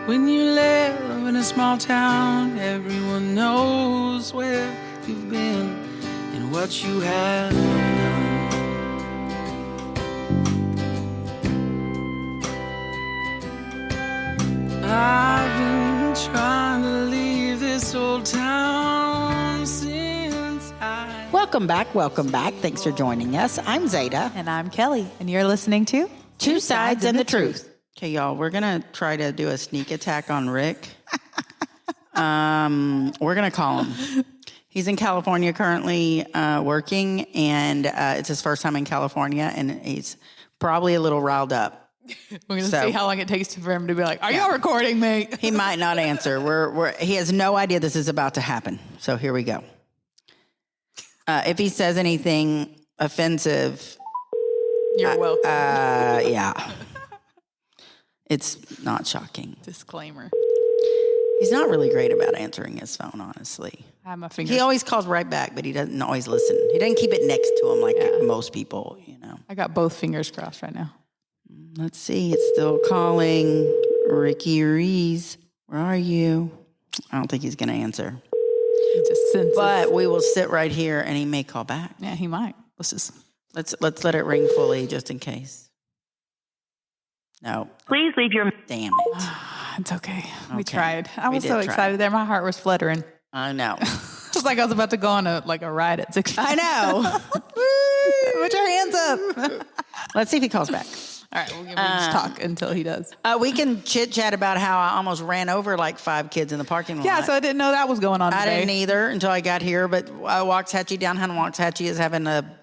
When you live in a small town, everyone knows where you've been and what you have done. I've been trying to leave this old town since Welcome back. Thanks for joining us. I'm Zeta. And I'm Kelly, and you're listening to Two Sides and the Truth. Okay, y'all, we're going to try to do a sneak attack on Rick. We're going to call him. He's in California currently working, and it's his first time in California, and he's probably a little riled up. We're going to see how long it takes for him to be like, are y'all recording me? He might not answer. He has no idea this is about to happen. So here we go. If he says anything offensive, You're welcome. yeah. It's not shocking. Disclaimer. He's not really great about answering his phone, honestly. I have my fingers. He always calls right back, but he doesn't always listen. He doesn't keep it next to him like most people, you know. I got both fingers crossed right now. Let's see. It's still calling. Ricky Rees, where are you? I don't think he's going to answer. He just senses. But we will sit right here, and he may call back. Yeah, he might. Let's let it ring fully just in case. No. Please leave your... Damn it. It's okay. We tried. I was so try. excited there. My heart was fluttering. I know. Just like I was about to go on a ride at 6. I know. Put your hands up. Let's see if he calls back. All right, we'll just talk until he does. We can chit-chat about how I almost ran over like 5 kids in the parking lot. Yeah, so I didn't know that was going on today. I didn't either until I got here, but downtown Waxahachie is having a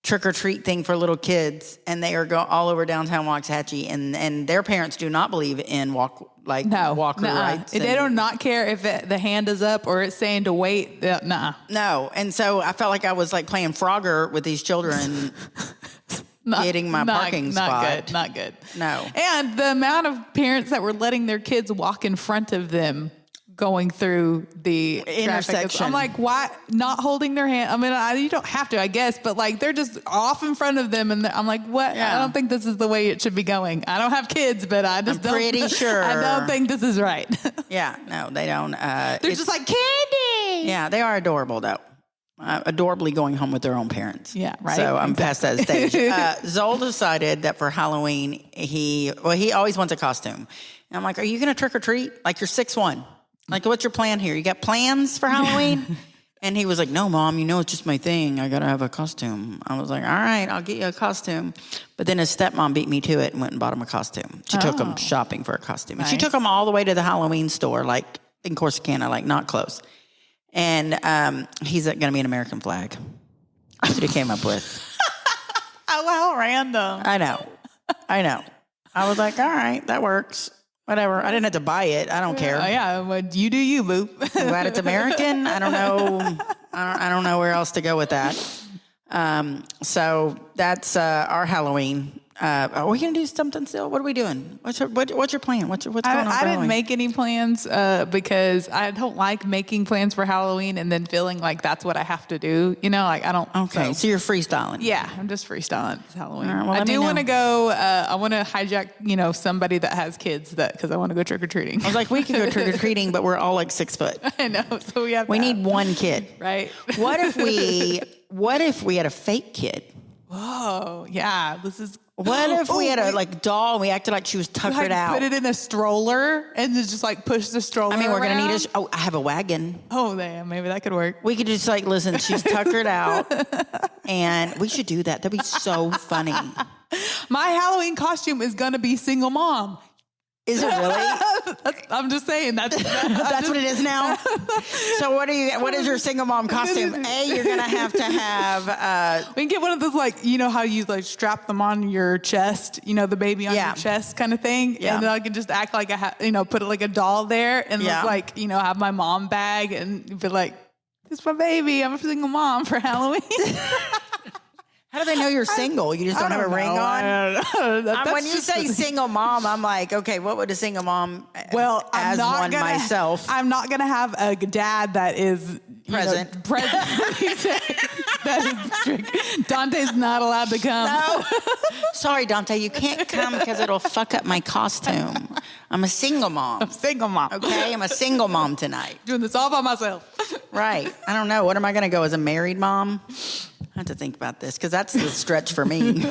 trick-or-treat thing for little kids, and they are all over downtown Waxahachie, and their parents do not believe in walker rights. They do not care if the hand is up or it's saying to wait. No, and so I felt like I was like playing Frogger with these children, getting my parking spot. Not good. No. And the amount of parents that were letting their kids walk in front of them going through the intersection. I'm like, why not holding their hand? I mean, you don't have to, I guess, but like they're just off in front of them, and I'm like, what? Yeah. I don't think this is the way it should be going. I don't have kids, but I'm pretty sure. I don't think this is right. Yeah, no, they don't. They're just like candy. Yeah, they are adorable though. Adorably going home with their own parents. Yeah, right. So I'm past that stage. Zol decided that for Halloween, he always wants a costume. And I'm like, are you going to trick or treat? Like you're 6'1". Like, what's your plan here? You got plans for Halloween? And he was like, no, Mom, it's just my thing. I got to have a costume. I was like, all right, I'll get you a costume. But then his stepmom beat me to it and went and bought him a costume. She took him shopping for a costume. And she took him all the way to the Halloween store, like in Corsicana, like not close. And he's going to be an American flag. That's what he came up with. Oh, how random. I know. I was like, all right, that works. Whatever. I didn't have to buy it. I don't care. Oh, yeah. Well, you do you, boo. Glad it's American. I don't know. I don't know where else to go with that. So that's our Halloween. Are we going to do something still? What are we doing? What's your plan? What's going on for I didn't Halloween? make any plans because I don't like making plans for Halloween and then feeling like that's what I have to do. You know, like I don't. Okay, so you're freestyling. Yeah, I'm just freestyling. It's Halloween. All right, well, I let me do know. want to go. I want to hijack, somebody that has kids because I want to go trick or treating. I was like, we could go trick or treating, but we're all like 6 foot. I know, so we need one kid, right? What if we had a fake kid? Whoa, yeah, this is. What if we had a doll and we acted like she was tuckered out? Put it in a stroller and just push the stroller. I mean, we're going to need around? I have a wagon. Oh, damn, maybe that could work. We could just listen, she's tuckered out, and we should do that. That'd be so funny. My Halloween costume is going to be single mom. Is it really? I'm just saying that's what it is now. So what is your single mom costume? You're gonna have to have. We can get one of those how you strap them on your chest, the baby on your chest kind of thing, and then I can just act like put it like a doll there, and look like have my mom bag and be like, "This is my baby. I'm a single mom for Halloween." How do they know you're single? You just don't have a ring on? I don't know. When you say single mom, I'm like, okay, what would a single mom I'm not gonna, myself? I'm not going to have a dad that is present. That is strict. Dante's not allowed to come. No. Sorry, Dante, you can't come because it'll fuck up my costume. I'm a single mom. Single mom. Okay, I'm a single mom tonight. Doing this all by myself. Right. I don't know. What am I going to go as a married mom? I have to think about this because that's the stretch for me.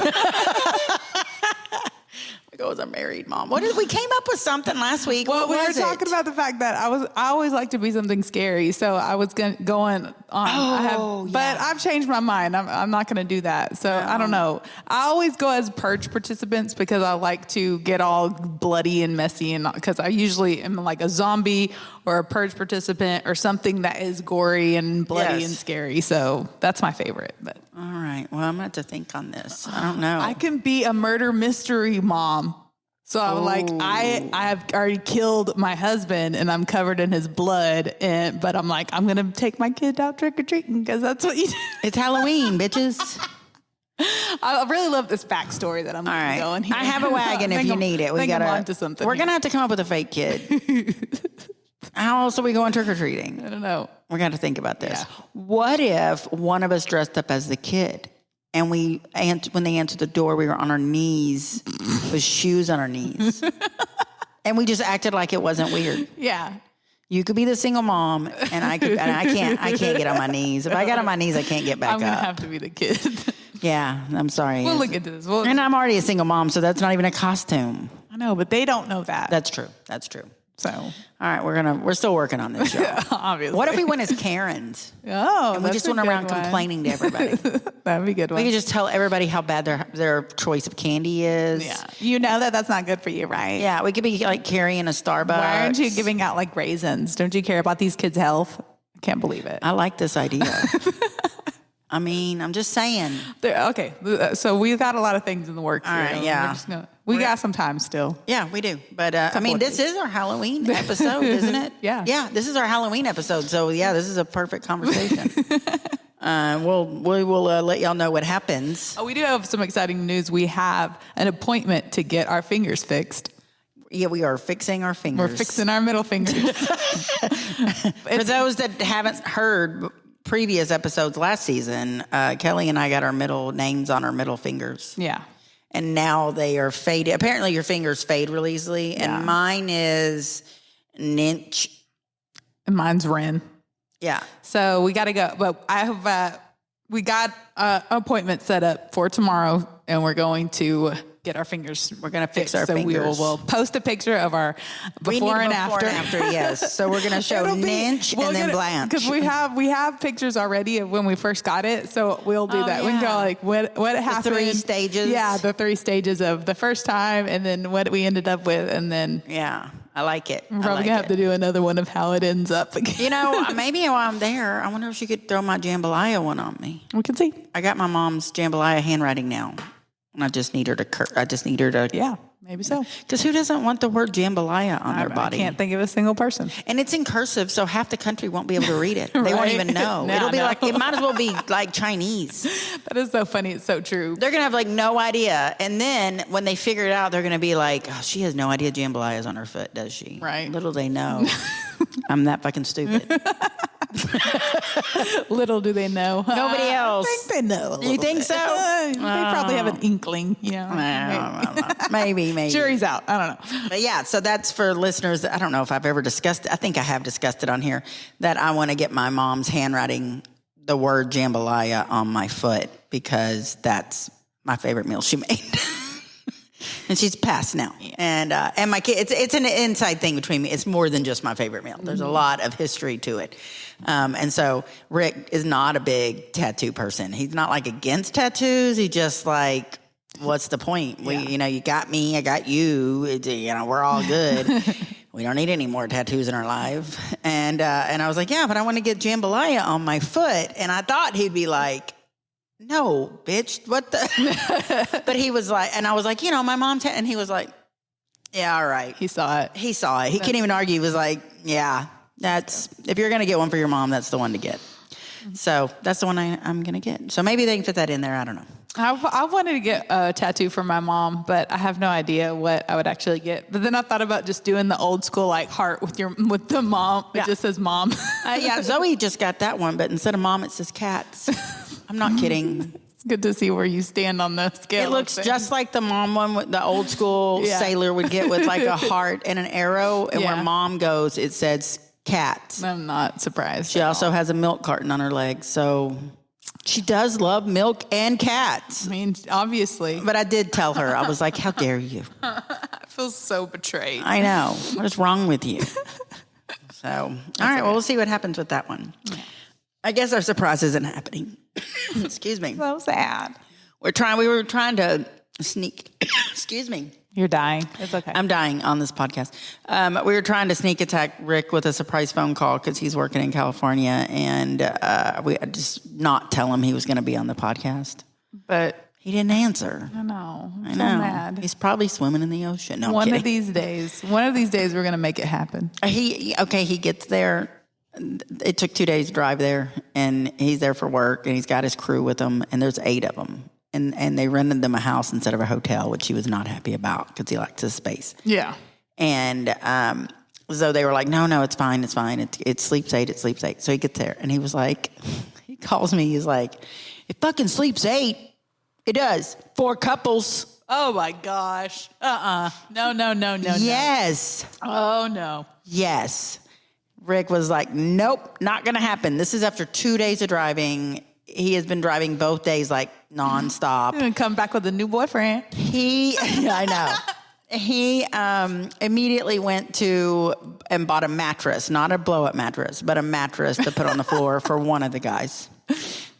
I go as a married mom. We came up with something last week. Well, what we were was talking about the fact that I always like to be something scary, so I was going on. But I've changed my mind. I'm not going to do that. So I don't know. I always go as purge participants because I like to get all bloody and messy, and because I usually am like a zombie or a purge participant or something that is gory and bloody and scary. So that's my favorite. But all right. Well, I'm going to have to think on this. I don't know. I can be a murder mystery mom. So I'm like, I have already killed my husband and I'm covered in his blood. But I'm like, I'm going to take my kid out trick-or-treating because that's what you do. It's Halloween, bitches. I really love this backstory that I'm going here. I have a wagon if you need it. We're going to have to come up with a fake kid. How else are we going trick-or-treating? I don't know. We're going to think about this. Yeah. What if one of us dressed up as the kid? And when they answered the door, we were on our knees with shoes on our knees. And we just acted like it wasn't weird. Yeah. You could be the single mom, and I can't get on my knees. If I got on my knees, I can't get back up. I'm going to have to be the kid. Yeah, I'm sorry. We'll look into this. And I'm already a single mom, so that's not even a costume. I know, but they don't know that. That's true. So, all right, we're still working on this show. Obviously. What if we went as Karens? Oh, and we just went around complaining to everybody. That'd be a good one. We could just tell everybody how bad their choice of candy is. Yeah, you know that's not good for you, right? Yeah, we could be like carrying a Starbucks. Why aren't you giving out like raisins? Don't you care about these kids' health? I can't believe it. I like this idea. I mean, I'm just saying. Okay, so we've got a lot of things in the works. All right, yeah. We got some time still. Yeah, we do. But, I mean, this is our Halloween episode, isn't it? Yeah. Yeah, this is our Halloween episode. So, yeah, this is a perfect conversation. We will let y'all know what happens. Oh, we do have some exciting news. We have an appointment to get our fingers fixed. Yeah, we are fixing our fingers. We're fixing our middle fingers. For those that haven't heard previous episodes last season, Kelly and I got our middle names on our middle fingers. Yeah. And now they are faded. Apparently your fingers fade really easily. Yeah. And mine is Ninch. And mine's Ren. Yeah. So we got to go. But we got an appointment set up for tomorrow, and we're going to get our fingers. We're going to fix our fingers. We'll post a picture of our before and after. Yes. So we're going to show Ninch and then Blanche. Because we have pictures already of when we first got it. So we'll do that. Yeah. We can go like what happened. The 3 stages. Yeah, the 3 stages of the first time, and then what we ended up with, and then yeah. I like it. We're probably going to have to do another one of how it ends up again. You know, maybe while I'm there, I wonder if she could throw my jambalaya one on me. We can see. I got my mom's jambalaya handwriting now. And I just need her to. Yeah, maybe so. Because who doesn't want the word jambalaya on their body? I can't think of a single person. And it's in cursive, so half the country won't be able to read it. They won't even know. It'll be like, it might as well be like Chinese. That is so funny. It's so true. They're going to have like no idea. And then when they figure it out, they're going to be like, oh, she has no idea jambalaya is on her foot, does she? Right. Little they know. I'm that fucking stupid. Little do they know. Nobody else. I think they know. You think so? They probably have an inkling. You know, maybe. Jury's out. I don't know. But yeah, so that's for listeners. I don't know if I've ever discussed it. I think I have discussed it on here that I want to get my mom's handwriting the word jambalaya on my foot because that's my favorite meal she made. And she's passed now. Yeah. And my kid, it's an inside thing between me. It's more than just my favorite meal. There's a lot of history to it. And so Rick is not a big tattoo person. He's not like against tattoos. He just like, what's the point? Yeah. You got me, I got you. We're all good. We don't need any more tattoos in our life. And I was like, yeah, but I want to get jambalaya on my foot. And I thought he'd be like, no, bitch, what the? But he was like, and I was like, my mom, and he was like, yeah, all right. He saw it. He couldn't even argue. He was like, yeah, if you're going to get one for your mom, that's the one to get. So that's the one I'm going to get. So maybe they can fit that in there. I don't know. I wanted to get a tattoo for my mom, but I have no idea what I would actually get. But then I thought about just doing the old school like heart with the mom. It just says mom. Yeah, Zoe just got that one, but instead of mom, it says cats. I'm not kidding. Good to see where you stand on the scale. It looks just like the mom one, with the old school sailor would get with like a heart and an arrow. And where mom goes, it says cats. I'm not surprised. She also has a milk carton on her leg. So she does love milk and cats. I mean, obviously. But I did tell her, I was like, how dare you? I feel so betrayed. I know. What is wrong with you? So, all right. Well, we'll see what happens with that one. Yeah. I guess our surprise isn't happening. Excuse me. So sad. We were trying to sneak. Excuse me. You're dying. It's okay. I'm dying on this podcast. We were trying to sneak attack Rick with a surprise phone call because he's working in California, and we just not tell him he was going to be on the podcast. But he didn't answer. I know. I so know. Mad. He's probably swimming in the ocean. No, one of these days, we're going to make it happen. He gets there. It took 2 days to drive there, and he's there for work, and he's got his crew with him, and there's 8 of them. And they rented them a house instead of a hotel, which he was not happy about because he likes his space. Yeah. And so they were like, no, it's fine. It sleeps 8. It sleeps 8. So he gets there, and he was like, he calls me. He's like, it fucking sleeps 8. It does. 4 couples. Oh, my gosh. No. Yes. Oh, no. Yes. Rick was like, nope, not going to happen. This is after 2 days of driving. He has been driving both days like nonstop. And come back with a new boyfriend. I know. He immediately went to and bought a mattress, not a blow-up mattress, but a mattress to put on the floor for one of the guys.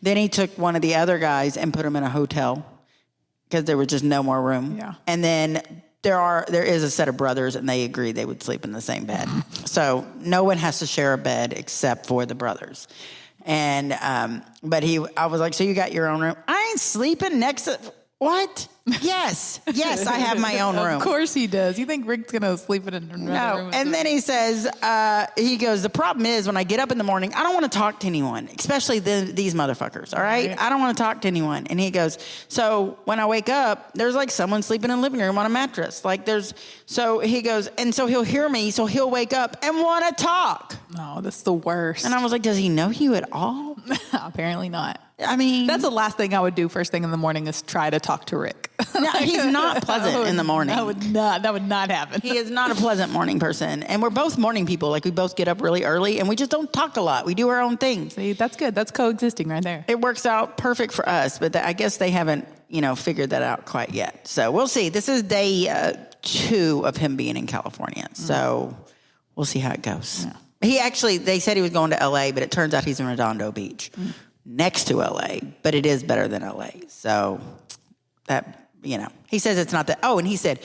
Then he took one of the other guys and put him in a hotel because there was just no more room. Yeah. And then there is a set of brothers, and they agreed they would sleep in the same bed. So no one has to share a bed except for the brothers. And but I was like, so you got your own room? I ain't sleeping next to what? Yes, I have my own room. Of course he does. You think Rick's gonna sleep in another room? And then he says, he goes, the problem is when I get up in the morning, I don't want to talk to anyone, especially these motherfuckers. All right, I don't want to talk to anyone. And he goes, so when I wake up, there's like someone sleeping in the living room on a mattress. So he goes, and so he'll hear me, so he'll wake up and want to talk. No, that's the worst. And I was like, does he know you at all? Apparently not. I mean, that's the last thing I would do first thing in the morning is try to talk to Rick. No, he's not pleasant in the morning. That would not happen. He is not a pleasant morning person. And we're both morning people. Like, we both get up really early, and we just don't talk a lot. We do our own thing. See, that's good. That's coexisting right there. It works out perfect for us, but I guess they haven't, figured that out quite yet. So we'll see. This is day 2 of him being in California. So we'll see how it goes. Yeah. They said he was going to L.A., but it turns out he's in Redondo Beach. Next to LA, but it is better than LA. So that, he says it's not that. Oh, and he said,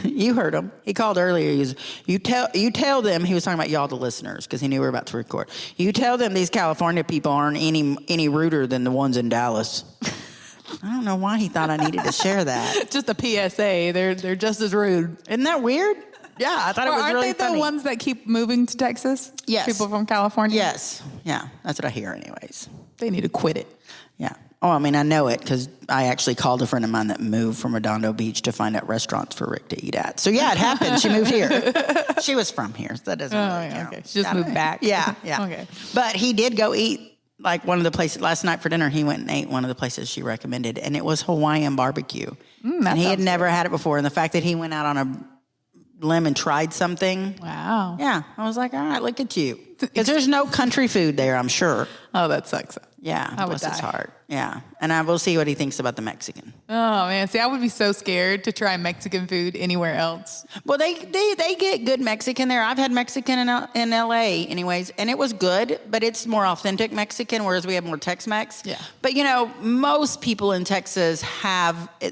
you heard him. He called earlier. He was, you tell them, he was talking about y'all, the listeners, because he knew we were about to record. You tell them these California people aren't any ruder than the ones in Dallas. I don't know why he thought I needed to share that. Just a PSA. They're just as rude. Isn't that weird? Yeah, I thought it was really funny. Aren't they the ones that keep moving to Texas? Yes. People from California? Yes. Yeah, that's what I hear anyways. They need to quit it. Yeah. Oh, I mean, I know it because I actually called a friend of mine that moved from Redondo Beach to find out restaurants for Rick to eat at. So, yeah, it happened. She moved here. She was from here, so that doesn't really count. Okay. She just moved back. Yeah. Okay. But he did go eat, like, one of the places. Last night for dinner, he went and ate one of the places she recommended, and it was Hawaiian barbecue. And he had never had it before. And the fact that he went out on a limb and tried something. Wow. Yeah. I was like, all right, look at you. Because there's no country food there, I'm sure. Oh, that sucks. Yeah, I would bless his die. heart. Yeah, and I will see what he thinks about the Mexican. Oh man, see, I would be so scared to try Mexican food anywhere else. Well, they get good Mexican there. I've had Mexican in L.A. anyways, and it was good, but it's more authentic Mexican, whereas we have more Tex-Mex. Yeah. But most people in Texas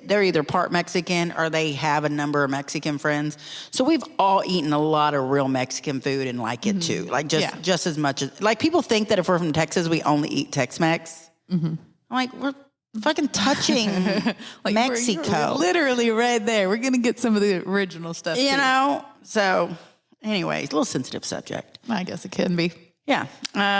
they're either part Mexican or they have a number of Mexican friends. So we've all eaten a lot of real Mexican food and like it too, like just as much as like people think that if we're from Texas we only eat Tex-Mex. I'm like, we're fucking touching like Mexico. We're literally right there. We're going to get some of the original stuff, too. So anyways, a little sensitive subject. I guess it can be. Yeah.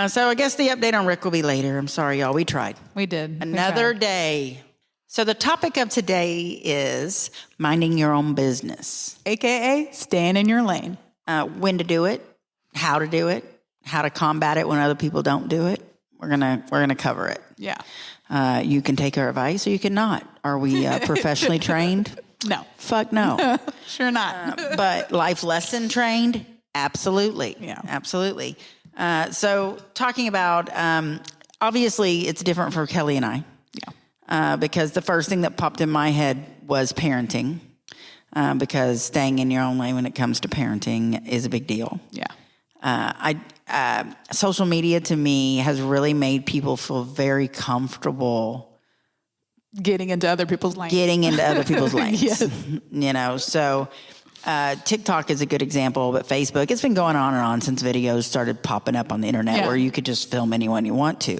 So I guess the update on Rick will be later. I'm sorry, y'all. We tried. We did. Another day. So the topic of today is minding your own business. AKA staying in your lane. When to do it, how to combat it when other people don't do it. we're gonna cover it. Yeah. You can take our advice or you cannot. Are we professionally trained? No. Fuck no. Sure not. But life lesson trained? Absolutely. Yeah. Absolutely. So talking about, obviously it's different for Kelly and I. Yeah. Because the first thing that popped in my head was parenting. Because staying in your own lane when it comes to parenting is a big deal. Yeah. Social media to me has really made people feel very comfortable Getting into other people's lanes. Yes. You know, so TikTok is a good example, but Facebook, it's been going on and on since videos started popping up on the internet where you could just film anyone you want to.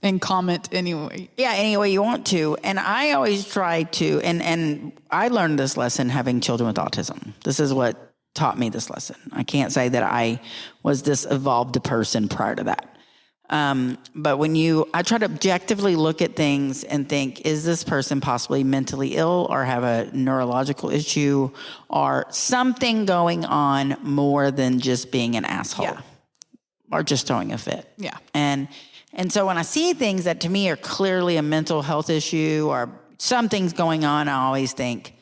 And comment anyway. Yeah, any way you want to. And I always try to, and I learned this lesson having children with autism. This is what taught me this lesson. I can't say that I was this evolved person prior to that. But I try to objectively look at things and think, is this person possibly mentally ill or have a neurological issue or something going on more than just being an asshole or just throwing a fit? Yeah. And so when I see things that to me are clearly a mental health issue or something's going on, I always think,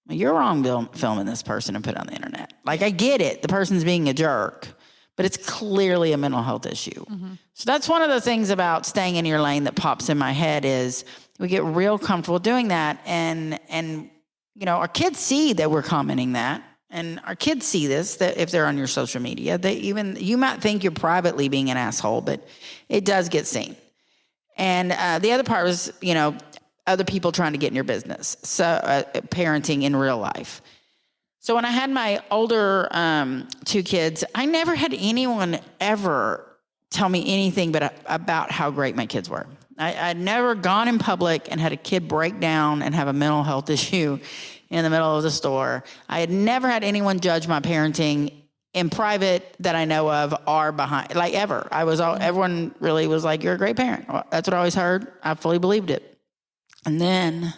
well, you're wrong filming this person and put it on the internet. Like, I get it. The person's being a jerk, but it's clearly a mental health issue. Mm-hmm. So that's one of the things about staying in your lane that pops in my head is we get real comfortable doing that. And you know, our kids see that we're commenting that. And our kids see this, that if they're on your social media, you might think you're privately being an asshole, but it does get seen. And the other part was, you know, other people trying to get in your business. So parenting in real life. So when I had my older 2 kids, I never had anyone ever tell me anything but about how great my kids were. I'd never gone in public and had a kid break down and have a mental health issue in the middle of the store. I had never had anyone judge my parenting in private that I know of or behind, like ever. Everyone really was like, you're a great parent. That's what I always heard. I fully believed it. And then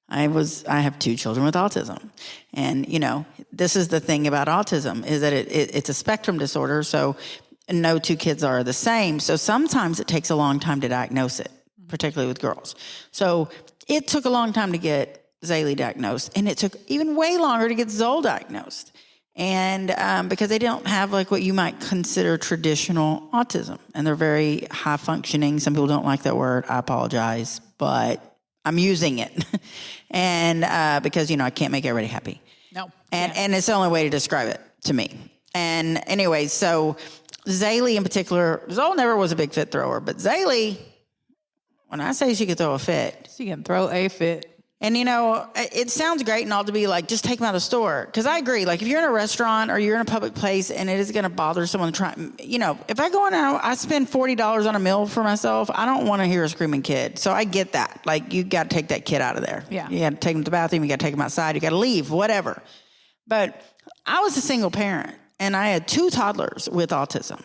I have 2 children with autism. And, you know, this is the thing about autism is that it's a spectrum disorder. So no 2 kids are the same. So sometimes it takes a long time to diagnose it, particularly with girls. So it took a long time to get Zaylee diagnosed. And it took even way longer to get Zoe diagnosed. And because they don't have like what you might consider traditional autism. And they're very high functioning. Some people don't like that word. I apologize. But I'm using it. And because, you know, I can't make everybody happy. No. And it's the only way to describe it to me. And anyway, so Zaylee in particular, Zoe never was a big fit thrower, but Zaylee, when I say she could throw a fit. She can throw a fit. And, you know, it sounds great and all to be like, just take them out of the store. Because I agree. Like, if you're in a restaurant or you're in a public place and it is going to bother someone trying, you know, if I go in and I spend $40 on a meal for myself, I don't want to hear a screaming kid. So I get that. Like, you got to take that kid out of there. Yeah. You got to take them to the bathroom. You got to take them outside. You got to leave, whatever. But I was a single parent. And I had 2 toddlers with autism.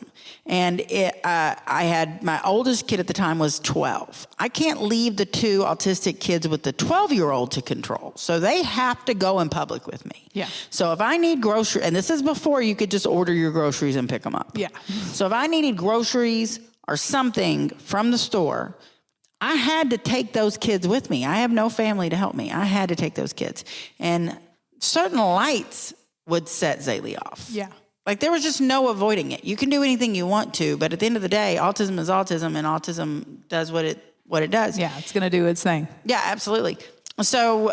And I had, my oldest kid at the time was 12. I can't leave the 2 autistic kids with the 12-year-old to control. So they have to go in public with me. Yeah. So if I need groceries, and this is before you could just order your groceries and pick them up. Yeah. So if I needed groceries or something from the store, I had to take those kids with me. I have no family to help me. I had to take those kids. And certain lights would set Zaylee off. Yeah. Like, there was just no avoiding it. You can do anything you want to, but at the end of the day, autism is autism, and autism does what it does. Yeah, it's going to do its thing. Yeah, absolutely. So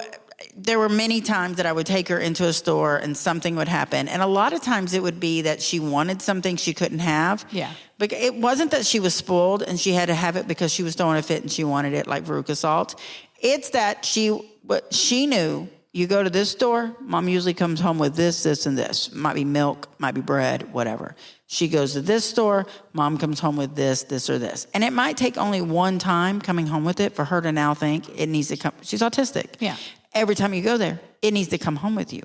there were many times that I would take her into a store and something would happen. And a lot of times it would be that she wanted something she couldn't have. Yeah. But it wasn't that she was spoiled and she had to have it because she was throwing a fit and she wanted it, like Veruca Salt. It's that she knew, you go to this store, Mom usually comes home with this, this, and this. Might be milk, might be bread, whatever. She goes to this store, Mom comes home with this, this, or this. And it might take only one time coming home with it for her to now think it needs to come. She's autistic. Yeah. Every time you go there, it needs to come home with you.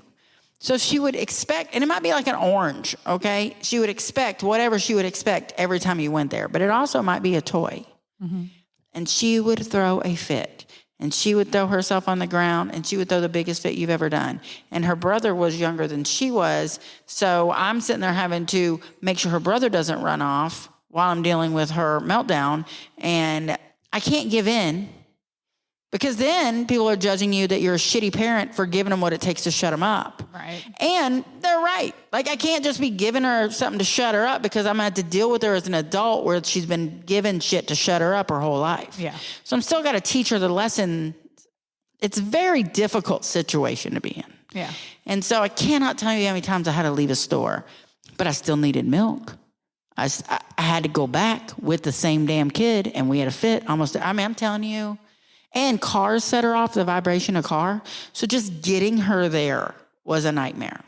So she would expect, and it might be like an orange, okay? She would expect whatever she would expect every time you went there. But it also might be a toy. Mm-hmm. And she would throw a fit. And she would throw herself on the ground, and she would throw the biggest fit you've ever done. And her brother was younger than she was, so I'm sitting there having to make sure her brother doesn't run off while I'm dealing with her meltdown, and I can't give in. Because then people are judging you that you're a shitty parent for giving them what it takes to shut them up. Right. And they're right. Like, I can't just be giving her something to shut her up because I'm going to have to deal with her as an adult where she's been given shit to shut her up her whole life. Yeah. So I'm still got to teach her the lesson. It's a very difficult situation to be in. Yeah. And so I cannot tell you how many times I had to leave a store, but I still needed milk. I had to go back with the same damn kid, and we had a fit almost. I mean, I'm telling you. And cars set her off, the vibration of car. So just getting her there was a nightmare.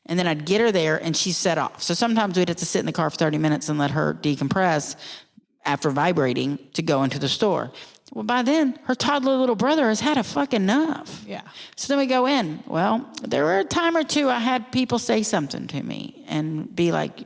And then I'd get her there and she set off. So sometimes we'd have to sit in the car for 30 minutes and let her decompress after vibrating to go into the store. Well, by then, her toddler little brother has had a fucking enough. Yeah. So then we go in. Well, there were a time or two I had people say something to me and be like,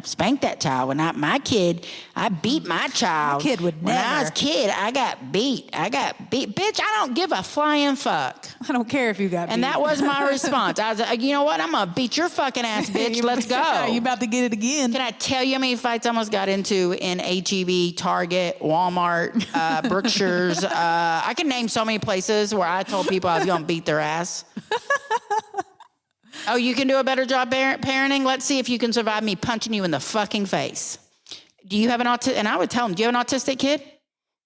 spank that child. When not my kid, I beat my child. My kid would When I never. was a kid, I got beat. Bitch, I don't give a flying fuck. I don't care if you got beat. And that was my response. I was like, you know what? I'm going to beat your fucking ass, bitch. Let's go. You about to get it again. Can I tell you how many fights I almost got into in H-E-B, Target, Walmart, Berkshire? I can name so many places where I told people I was going to beat their ass. Oh, you can do a better job parenting? Let's see if you can survive me punching you in the fucking face. Do you have an autistic? And I would tell them, do you have an autistic kid?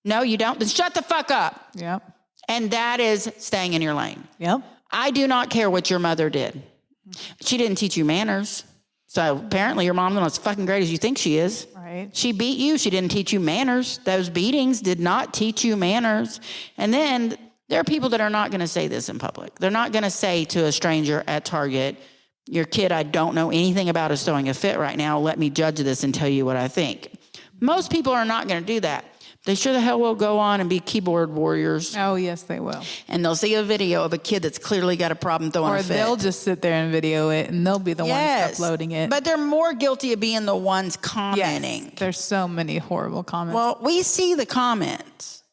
No, you don't? Then shut the fuck up. Yep. And that is staying in your lane. Yep. I do not care what your mother did. She didn't teach you manners. So apparently your mom's not as fucking great as you think she is. Right. She beat you. She didn't teach you manners. Those beatings did not teach you manners. And then there are people that are not going to say this in public. They're not going to say to a stranger at Target, your kid I don't know anything about is throwing a fit right now. Let me judge this and tell you what I think. Most people are not going to do that. They sure the hell will go on and be keyboard warriors. Oh, yes, they will. And they'll see a video of a kid that's clearly got a problem throwing Or a fit. they'll just sit there and video it, and they'll be the ones uploading it. But they're more guilty of being the ones commenting. Yes, there's so many horrible comments. Well, we see the comments.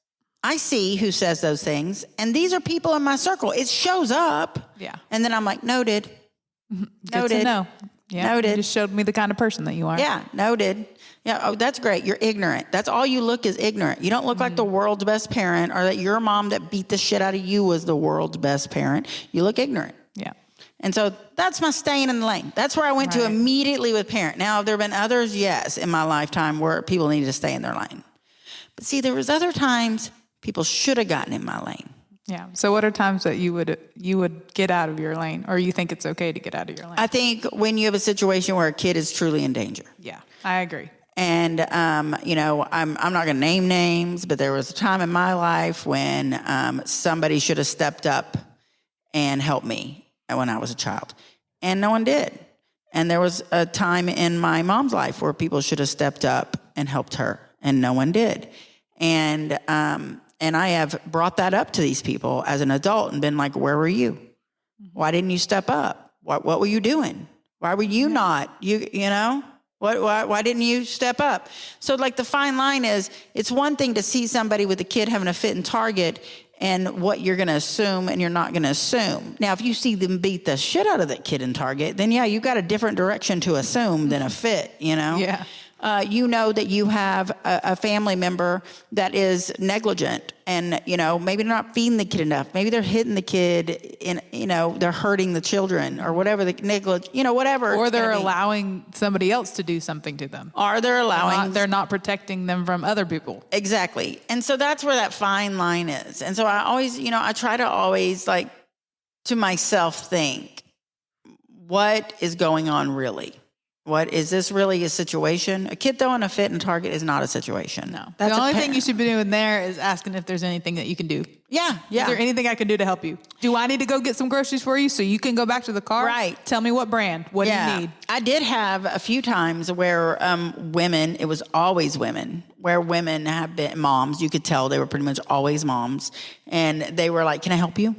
I see who says those things. And these are people in my circle. It shows up. Yeah. And then I'm like, noted. Good Noted. to know. Yeah, Noted. You just showed me the kind of person that you are. Yeah, noted. Yeah, oh, that's great. You're ignorant. That's all you look is ignorant. You don't look like the world's best parent or that your mom that beat the shit out of you was the world's best parent. You look ignorant. Yeah. And so that's my staying in the lane. That's where I went to immediately with parent. Now, have there been others? Yes, in my lifetime where people needed to stay in their lane. But see, there was other times people should have gotten in my lane. Yeah. So what are times that you would get out of your lane, or you think it's okay to get out of your lane? I think when you have a situation where a kid is truly in danger. Yeah, I agree. And, I'm not going to name names, but there was a time in my life when somebody should have stepped up and helped me when I was a child. And no one did. And there was a time in my mom's life where people should have stepped up and helped her, and no one did. And I have brought that up to these people as an adult and been like, where were you? Why didn't you step up? What were you doing? Why were you not? Why didn't you step up? So like the fine line is, it's one thing to see somebody with a kid having a fit in Target and what you're going to assume and you're not going to assume. Now, if you see them beat the shit out of that kid in Target, then yeah, you got a different direction to assume than a fit, Yeah. You know that you have a family member that is negligent and, maybe they're not feeding the kid enough. Maybe they're hitting the kid and, they're hurting the children or whatever, the whatever. Or they're allowing somebody else to do something to them. Or they're allowing. They're not protecting them from other people. Exactly. And so that's where that fine line is. And so I always, I try to always to myself think, what is going on really? What is this really a situation? A kid throwing a fit in Target is not a situation. No. That's the only thing you should be doing there is asking if there's anything that you can do. Yeah. Is there anything I can do to help you? Do I need to go get some groceries for you so you can go back to the car? Right. Tell me what brand. What do you need? I did have a few times where women, it was always women, where women have been moms. You could tell they were pretty much always moms. And they were like, can I help you?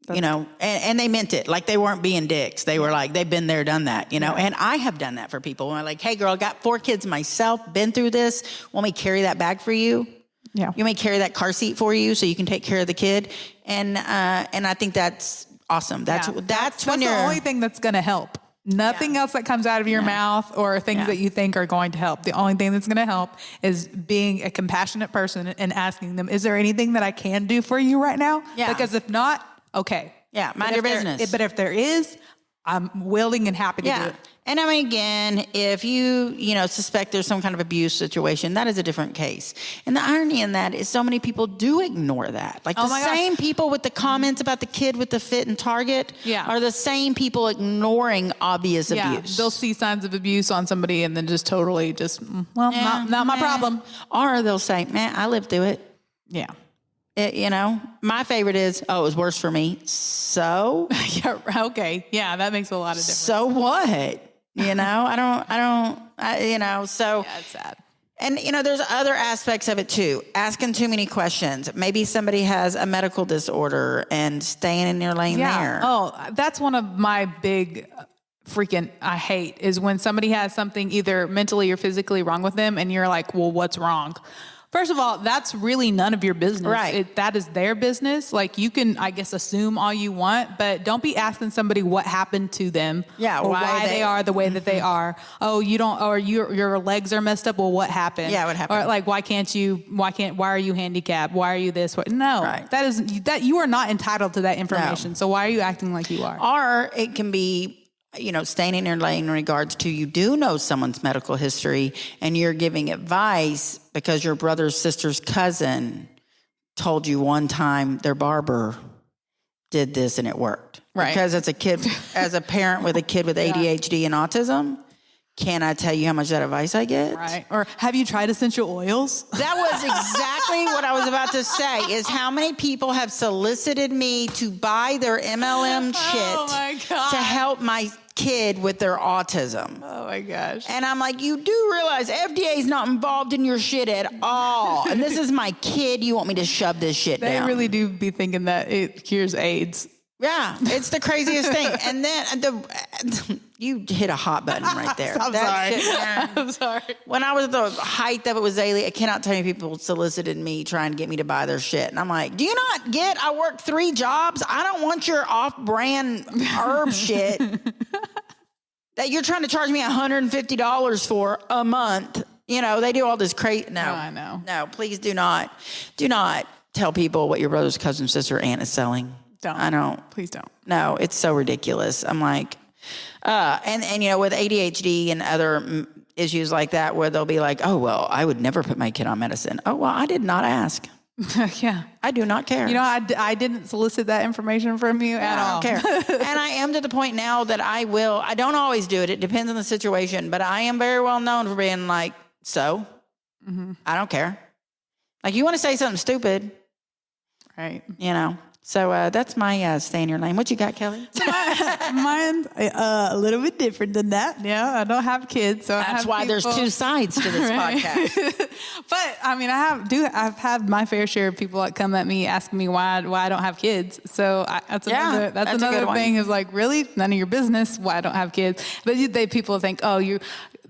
And they meant it. Like they weren't being dicks. They were like, they've been there, done that, And I have done that for people. When I'm like, hey girl, I got 4 kids myself, been through this. Want me to carry that bag for you? Yeah. You may carry that car seat for you so you can take care of the kid. And I think that's awesome. That's when the only thing that's going to help. Nothing else that comes out of your mouth or things that you think are going to help. The only thing that's going to help is being a compassionate person and asking them, is there anything that I can do for you right now? Yeah. Because if not, okay. Yeah, mind your business. But if there is, I'm willing and happy to do it. And I mean, again, if you suspect there's some kind of abuse situation, that is a different case. And the irony in that is so many people do ignore that. Like the same people with the comments about the kid with the fit and Target are the same people ignoring obvious abuse. They'll see signs of abuse on somebody and then just totally not my problem. Or they'll say, man, I lived through it. Yeah. My favorite is, it was worse for me. So? Okay. Yeah, that makes a lot of difference. So what? So. Yeah, it's sad. And, there's other aspects of it too. Asking too many questions. Maybe somebody has a medical disorder and staying in your lane there. Oh, that's one of my big I hate is when somebody has something either mentally or physically wrong with them and you're like, well, what's wrong? First of all, that's really none of your business. Right. That is their business. Like you can, I guess, assume all you want, but don't be asking somebody what happened to them. Yeah. Or why they are the way that they are. Oh, you don't, or your legs are messed up. Well, what happened? Yeah, what happened? Or like, why are you handicapped? Why are you this? No, right. that you are not entitled to that information. No. So why are you acting like you are? Or it can be, staying in your lane in regards to you do know someone's medical history and you're giving advice because your brother's sister's cousin told you one time their barber did this and it worked. Right. Because as a parent with a kid with ADHD and autism, can I tell you how much that advice I get? Right. Or have you tried essential oils? That was exactly what I was about to say, is how many people have solicited me to buy their MLM shit to help my kid with their autism. Oh my gosh. And I'm like, you do realize FDA is not involved in your shit at all. And this is my kid. You want me to shove this shit down? They really do be thinking that it cures AIDS. Yeah, it's the craziest thing. And then you hit a hot button right there. I'm sorry. When I was at the height of it with Zaylee, I cannot tell you people solicited me trying to get me to buy their shit. And I'm like, do you not get I work 3 jobs? I don't want your off-brand herb shit that you're trying to charge me $150 for a month. They do all this crazy. No, I know. No, please do not tell people what your brother's cousin, sister, aunt is selling. Don't. I don't. Please don't. No, it's so ridiculous. I'm like, and with ADHD and other issues like that, where they'll be like, oh, well, I would never put my kid on medicine. Oh, well, I did not ask. Yeah. I do not care. I didn't solicit that information from you at all. I don't care. And I am to the point now that I don't always do it. It depends on the situation, but I am very well known for being like, I don't care. Like, you want to say something stupid. Right. So that's my stay in your lane. What you got, Kelly? Mine's a little bit different than that. Yeah, I don't have kids, so that's why there's 2 sides to this podcast. But I mean, I've had my fair share of people that come at me asking me why I don't have kids. So that's another thing is like, really, none of your business why I don't have kids. But people think, oh, you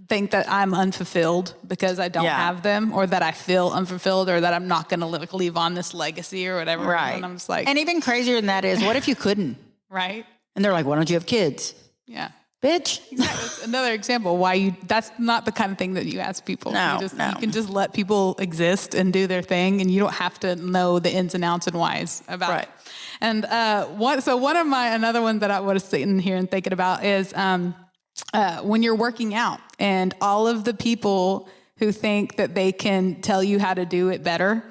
think that I'm unfulfilled because I don't have them, or that I feel unfulfilled, or that I'm not going to leave on this legacy or whatever. Right. And I'm just like, and even crazier than that is, what if you couldn't? Right. And they're like, why don't you have kids? Yeah. Bitch. Exactly. That's another example that's not the kind of thing that you ask people. No, you can just let people exist and do their thing, and you don't have to know the ins and outs and whys about it. And another one that I was sitting here and thinking about is when you're working out and all of the people who think that they can tell you how to do it better.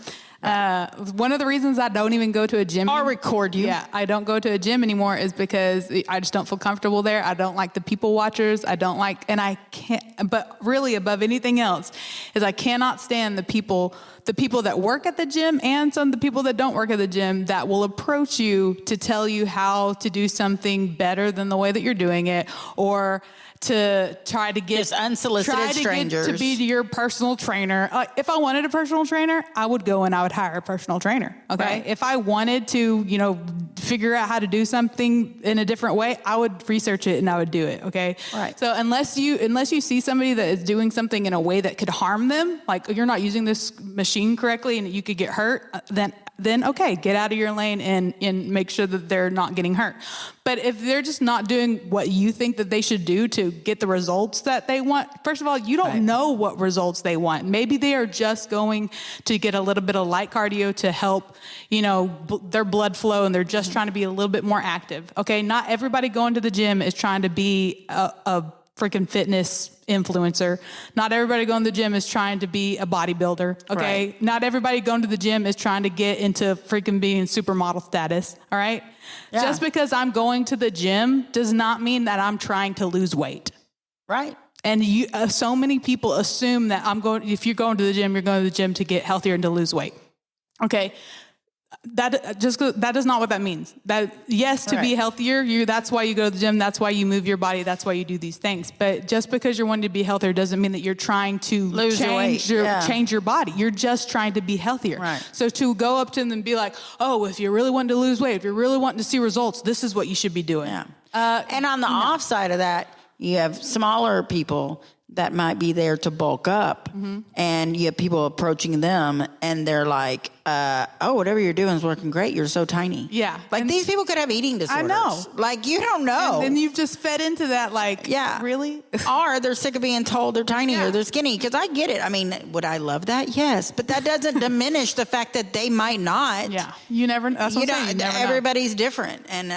One of the reasons I don't even go to a gym or record you. Yeah, I don't go to a gym anymore is because I just don't feel comfortable there. I don't like the people watchers. I can't, but really above anything else is I cannot stand the people that work at the gym and some of the people that don't work at the gym that will approach you to tell you how to do something better than the way that you're doing it, or to try to get unsolicited strangers to be your personal trainer. If I wanted a personal trainer, I would go and I would hire a personal trainer. Okay. Right. If I wanted to, figure out how to do something in a different way, I would research it and I would do it. Okay. Right. So unless you see somebody that is doing something in a way that could harm them, like you're not using this machine correctly and you could get hurt, then then okay, get out of your lane and make sure that they're not getting hurt. But if they're just not doing what you think that they should do to get the results that they want, first of all, you don't know what results they want. Maybe they are just going to get a little bit of light cardio to help, their blood flow, and they're just trying to be a little bit more active. Okay, not everybody going to the gym is trying to be a freaking fitness influencer. Not everybody going to the gym is trying to be a bodybuilder. Okay. Right. Not everybody going to the gym is trying to get into freaking being supermodel status. All right. Yeah. Just because I'm going to the gym does not mean that I'm trying to lose weight. Right. And so many people assume that if you're going to the gym, you're going to the gym to get healthier and to lose weight. Okay. That is not what that means. To be healthier, that's why you go to the gym. That's why you move your body. That's why you do these things. But just because you're wanting to be healthier doesn't mean that you're trying to change your body. You're just trying to be healthier. Right. So to go up to them and be like, oh, if you're really wanting to lose weight, if you're really wanting to see results, this is what you should be doing. Yeah. And on the off side of that, you have smaller people that might be there to bulk up, and you have people approaching them and they're like, oh, whatever you're doing is working great. You're so tiny. Yeah. Like these people could have eating disorders. I know. Like you don't know. And then you've just fed into that really? Or they're sick of being told they're tiny or they're skinny. Because I get it. I mean, would I love that? Yes. But that doesn't diminish the fact that they might not. Yeah. You never, that's what I'm saying. You never everybody's know. Different. And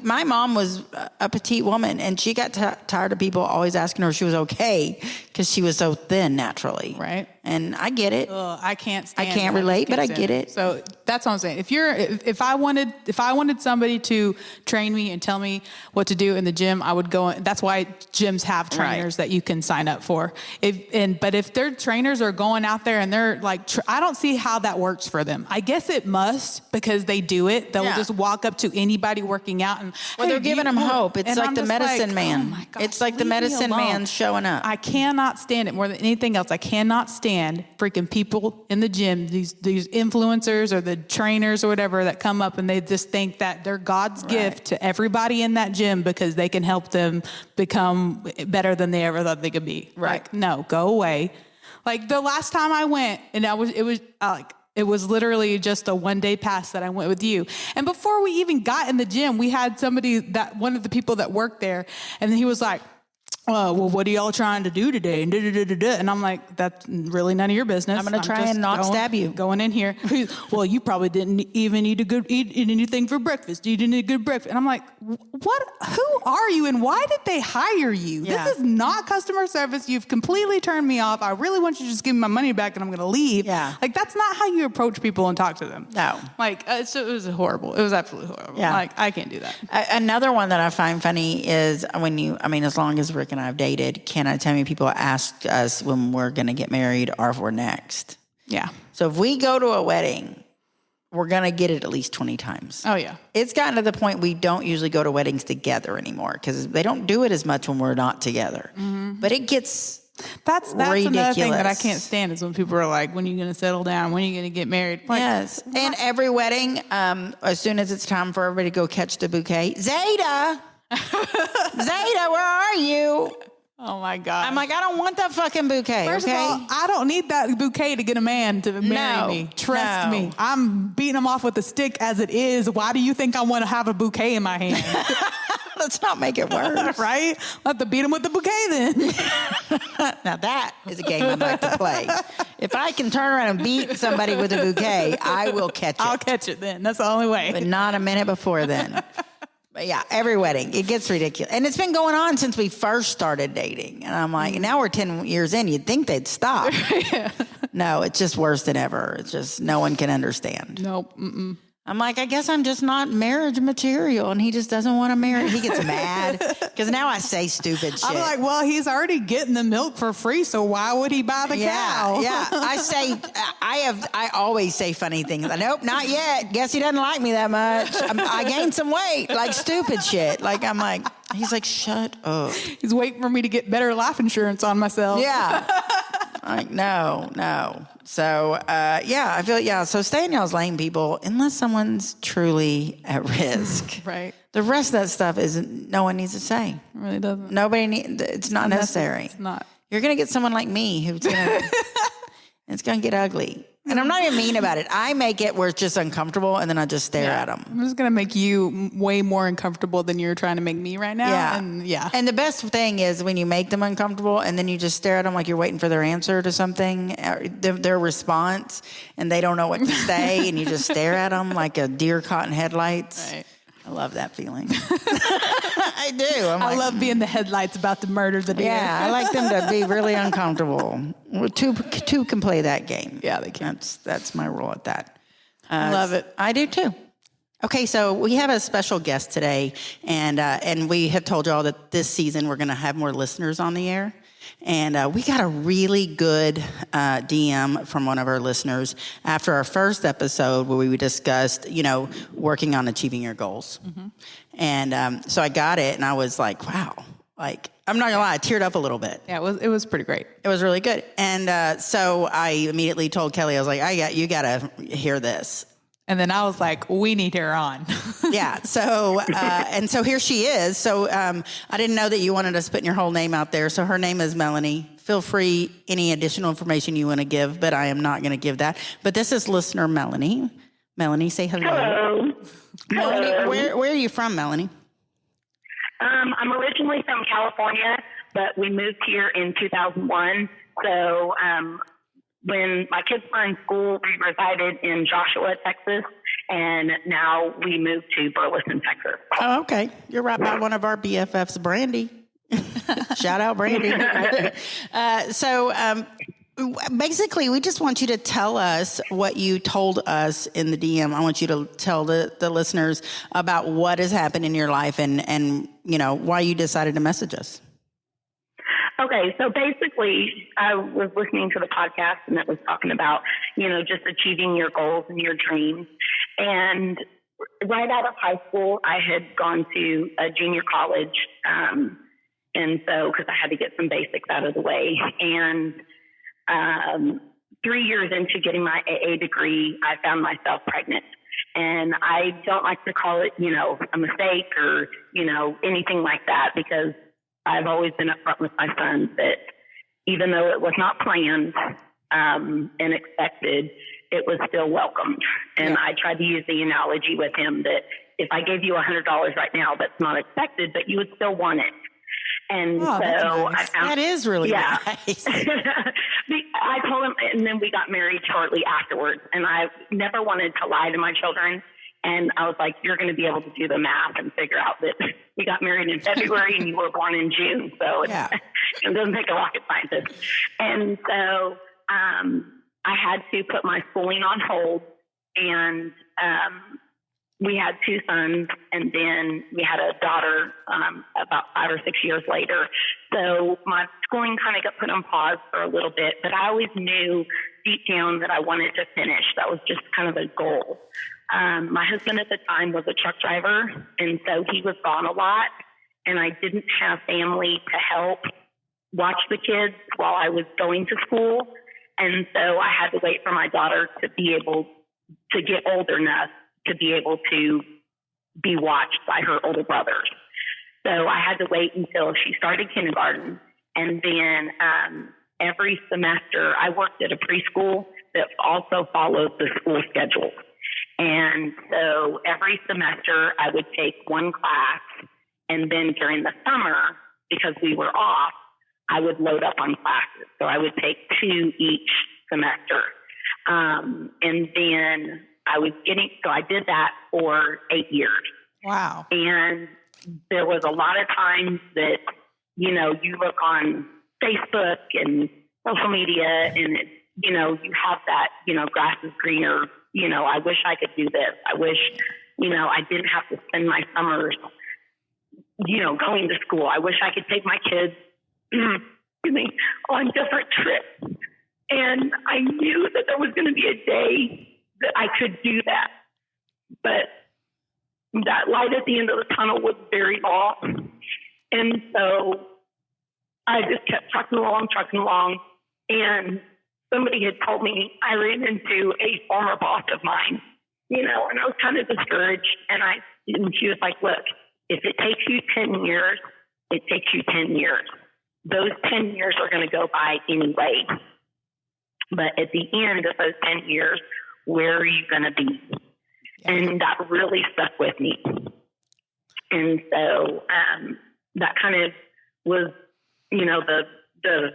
my mom was a petite woman, and she got tired of people always asking her if she was okay because she was so thin naturally. Right. And I get it. I can't relate, but I get it. So that's what I'm saying. If I wanted somebody to train me and tell me what to do in the gym, I would go. That's why gyms have trainers that you can sign up for. But if their trainers are going out there and they're like, I don't see how that works for them. I guess it must, because they do it. They'll just walk up to anybody working out and they're giving them hope. It's like the medicine man. Oh my gosh, it's like the medicine man showing up. I cannot stand it more than anything else. I cannot stand freaking people in the gym, these influencers or the trainers or whatever that come up and they just think that they're God's gift to everybody in that gym because they can help them become better than they ever thought they could be. Right. Like, no, go away. Like the last time I went, and it was literally just a 1-day pass that I went with you. And before we even got in the gym, we had one of the people that worked there, and he was like, well, what are y'all trying to do today? And I'm like, that's really none of your business. I'm going to try and not stab you. Going in here. Well, you probably didn't even eat anything for breakfast. You didn't eat a good breakfast. And I'm like, what? Who are you? And why did they hire you? Yeah. This is not customer service. You've completely turned me off. I really want you to just give me my money back and I'm going to leave. Yeah. Like, that's not how you approach people and talk to them. No. Like, it was horrible. It was absolutely horrible. Yeah. Like, I can't do that. Another one that I find funny is as long as Rick and I have dated, can I tell you people ask us when we're going to get married or if we're next? Yeah. So if we go to a wedding, we're going to get it at least 20 times. Oh, yeah. It's gotten to the point we don't usually go to weddings together anymore because they don't do it as much when we're not together. Mm-hmm. But it gets That's ridiculous. Another thing that I can't stand is when people are like, when are you going to settle down? When are you going to get married? Like, yes. What? And every wedding, as soon as it's time for everybody to go catch the bouquet, Zeta, where are you? Oh my God. I'm like, I don't want that fucking bouquet. First of all, I don't need that bouquet to get a man to marry me. Trust me. I'm beating him off with a stick as it is. Why do you think I want to have a bouquet in my hand? Let's not make it worse. Right? I'll have to beat him with the bouquet then. Now that is a game I'd like to play. If I can turn around and beat somebody with a bouquet, I will catch it. I'll catch it then. That's the only way. But not a minute before then. But yeah, every wedding, it gets ridiculous. And it's been going on since we first started dating. And I'm like, now we're 10 years in, you'd think they'd stop. Yeah. No, it's just worse than ever. It's just no one can understand. Nope. Mm-mm. I'm like, I guess I'm just not marriage material. And he just doesn't want to marry. He gets mad because now I say stupid shit. I'm like, well, he's already getting the milk for free. So why would he buy the cow? Yeah. I always say funny things. Nope, not yet. Guess he doesn't like me that much. I gained some weight, like stupid shit. Like, I'm like, he's like, shut up. He's waiting for me to get better life insurance on myself. Yeah. Like, no. So, I feel, so stay in y'all's lane, people, unless someone's truly at risk. Right. The rest of that stuff no one needs to say. It really doesn't. It's not necessary. It's not. You're going to get someone like me who's going to, it's going to get ugly. And I'm not even mean about it. I make it where it's just uncomfortable, and then I just stare at them. I'm just going to make you way more uncomfortable than you're trying to make me right now. Yeah. And the best thing is when you make them uncomfortable, and then you just stare at them like you're waiting for their answer to something, their response, and they don't know what to say, and you just stare at them like a deer caught in headlights. Right. I love that feeling. I do. I love being the headlights about to murder the deer. Yeah, I like them to be really uncomfortable. Two can play that game. Yeah, they can. That's my rule at that. I love it. I do too. Okay, so we have a special guest today, and we have told y'all that this season we're going to have more listeners on the air. And we got a really good DM from one of our listeners after our first episode where we discussed, working on achieving your goals. Mm-hmm. And so I got it, and I was like, wow. Like, I'm not going to lie, I teared up a little bit. Yeah, it was pretty great. It was really good. And so I immediately told Kelly, I was like, you got to hear this. And then I was like, we need her on. Yeah. So, and so here she is. So I didn't know that you wanted us putting your whole name out there. So her name is Melanie. Feel free, any additional information you want to give, but I am not going to give that. But this is listener Melanie. Melanie, say hello. Hello. Melanie, Hello. Where are you from, Melanie? I'm originally from California, but we moved here in 2001. So when my kids were in school, we resided in Joshua, Texas, and now we moved to Burleson, Texas. Oh, okay. You're right by one of our BFFs, Brandy. Shout out, Brandy. So basically, we just want you to tell us what you told us in the DM. I want you to tell the listeners about what has happened in your life and why you decided to message us. Okay, so basically, I was listening to the podcast, and it was talking about, just achieving your goals and your dreams. And right out of high school, I had gone to a junior college, and so because I had to get some basics out of the way. And 3 years into getting my AA degree, I found myself pregnant. And I don't like to call it, a mistake or, anything like that, because I've always been upfront with my son that even though it was not planned and expected, it was still welcomed. And I tried to use the analogy with him that if I gave you $100 right now, that's not expected, but you would still want it. And so nice. That is really nice. I told him, and then we got married shortly afterwards. And I never wanted to lie to my children. And I was like, you're going to be able to do the math and figure out that we got married in February and you were born in June. So it doesn't take a rocket scientist. And so I had to put my schooling on hold. And we had two sons, and then we had a daughter about 5 or 6 years later. So my schooling kind of got put on pause for a little bit, but I always knew deep down that I wanted to finish. That was just kind of a goal. My husband at the time was a truck driver, and so he was gone a lot, and I didn't have family to help watch the kids while I was going to school. And so I had to wait for my daughter to be able to get older enough to be able to be watched by her older brothers. So I had to wait until she started kindergarten. And then every semester, I worked at a preschool that also followed the school schedule. And so every semester, I would take one class. And then during the summer, because we were off, I would load up on classes. So I would take 2 each semester. And then so I did that for 8 years. Wow. And there was a lot of times that, you look on Facebook and social media and, you have that, grass is greener, I wish I could do this. I wish, I didn't have to spend my summers, going to school. I wish I could take my kids, on different trips. And I knew that there was going to be a day that I could do that. But that light at the end of the tunnel was very long. And so I just kept trucking along. And somebody had told me I ran into a former boss of mine, and I was kind of discouraged. And she was like, look, if it takes you 10 years, it takes you 10 years. Those 10 years are going to go by anyway. But at the end of those 10 years, where are you going to be? Yeah. And that really stuck with me. And so that kind of was, the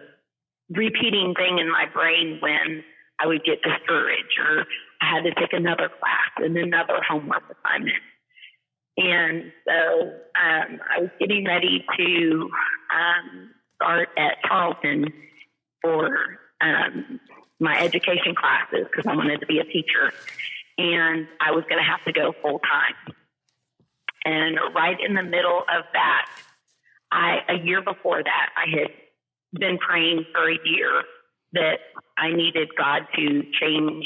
repeating thing in my brain when I would get discouraged or I had to take another class and another homework assignment. And so I was getting ready to start at Tarleton for my education classes because I wanted to be a teacher. And I was going to have to go full time. And right in the middle of that, a year before that, I had been praying for a year that I needed God to change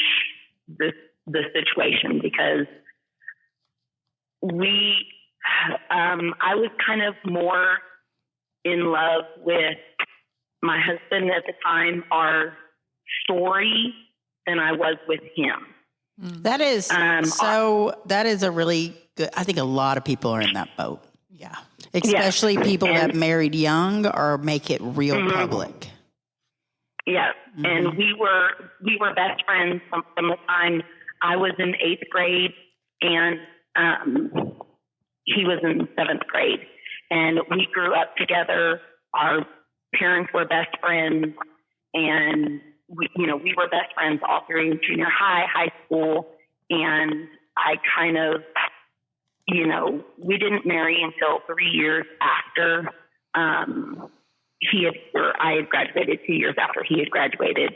the situation because I was kind of more in love with my husband at the time, our story, than I was with him. That is that is a really good, I think a lot of people are in that boat. Yeah. Especially people that married young or make it real public. Yeah. Mm-hmm. And we were best friends from the time I was in 8th grade and he was in 7th grade. And we grew up together. Our parents were best friends and we were best friends all through junior high school. And I kind of, we didn't marry until 3 years after I had graduated, 2 years after he had graduated.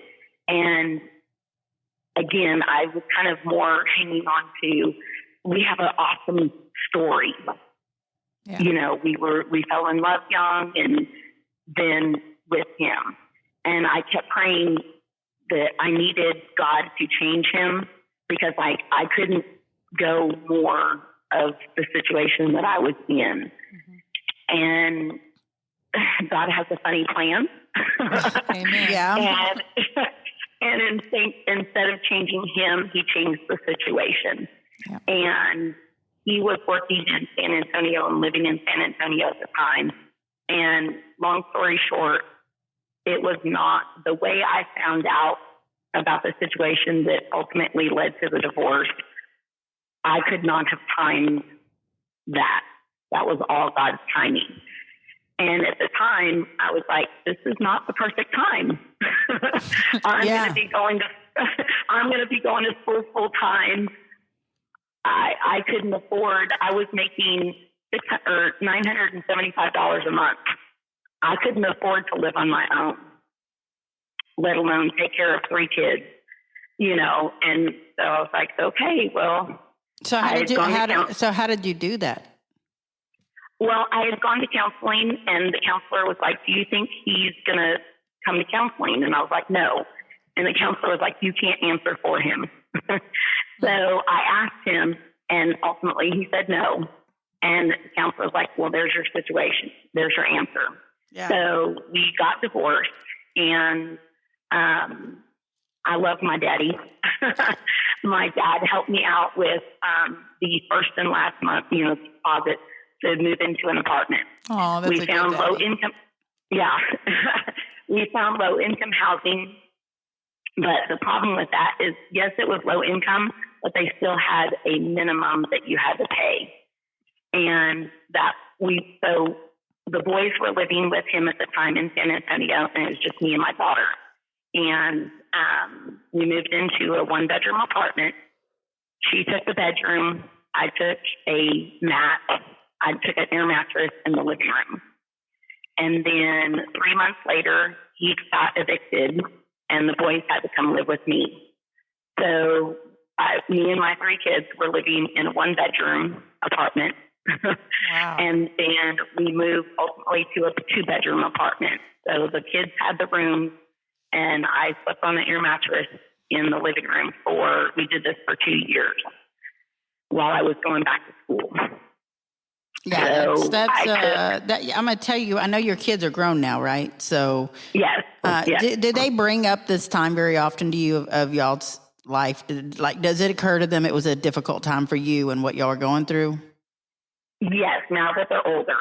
And again, I was kind of more hanging on to, we have an awesome story. Yeah. We fell in love young and then with him. And I kept praying that I needed God to change him because I couldn't go more of the situation that I was in. Mm-hmm. And God has a funny plan. Amen. Yeah. And instead of changing him, he changed the situation. Yeah. And he was working in San Antonio and living in San Antonio at the time. And long story short, it was not the way I found out about the situation that ultimately led to the divorce. I could not have timed that. That was all God's timing. And at the time, I was like, this is not the perfect time. I'm going to be going to school full time. I couldn't afford, I was making $975 a month. I couldn't afford to live on my own, let alone take care of 3 kids, and so I was like, okay, well. So how did you do that? Well, I had gone to counseling and the counselor was like, do you think he's going to come to counseling? And I was like, no. And the counselor was like, you can't answer for him. So I asked him and ultimately he said no. And the counselor was like, well, there's your situation. There's your answer. Yeah. So we got divorced and I love my daddy. My dad helped me out with the first and last month, deposit to move into an apartment. Oh, that's we found low income. Yeah. We found low income housing. But the problem with that is, yes, it was low income, but they still had a minimum that you had to pay. And so the boys were living with him at the time in San Antonio, and it was just me and my daughter. And we moved into a 1-bedroom apartment. She took the bedroom. I took a mat. I took an air mattress in the living room. And then 3 months later, he got evicted, and the boys had to come live with me. So me and my 3 kids were living in a 1-bedroom apartment. Wow. And then we moved ultimately to a 2-bedroom apartment. So the kids had the rooms, and I slept on an air mattress in the living room we did this for 2 years while I was going back to school. Yeah, so I'm going to tell you, I know your kids are grown now, right? So yes. Did they bring up this time very often to you of y'all's life? Does it occur to them it was a difficult time for you and what y'all are going through? Yes, now that they're older.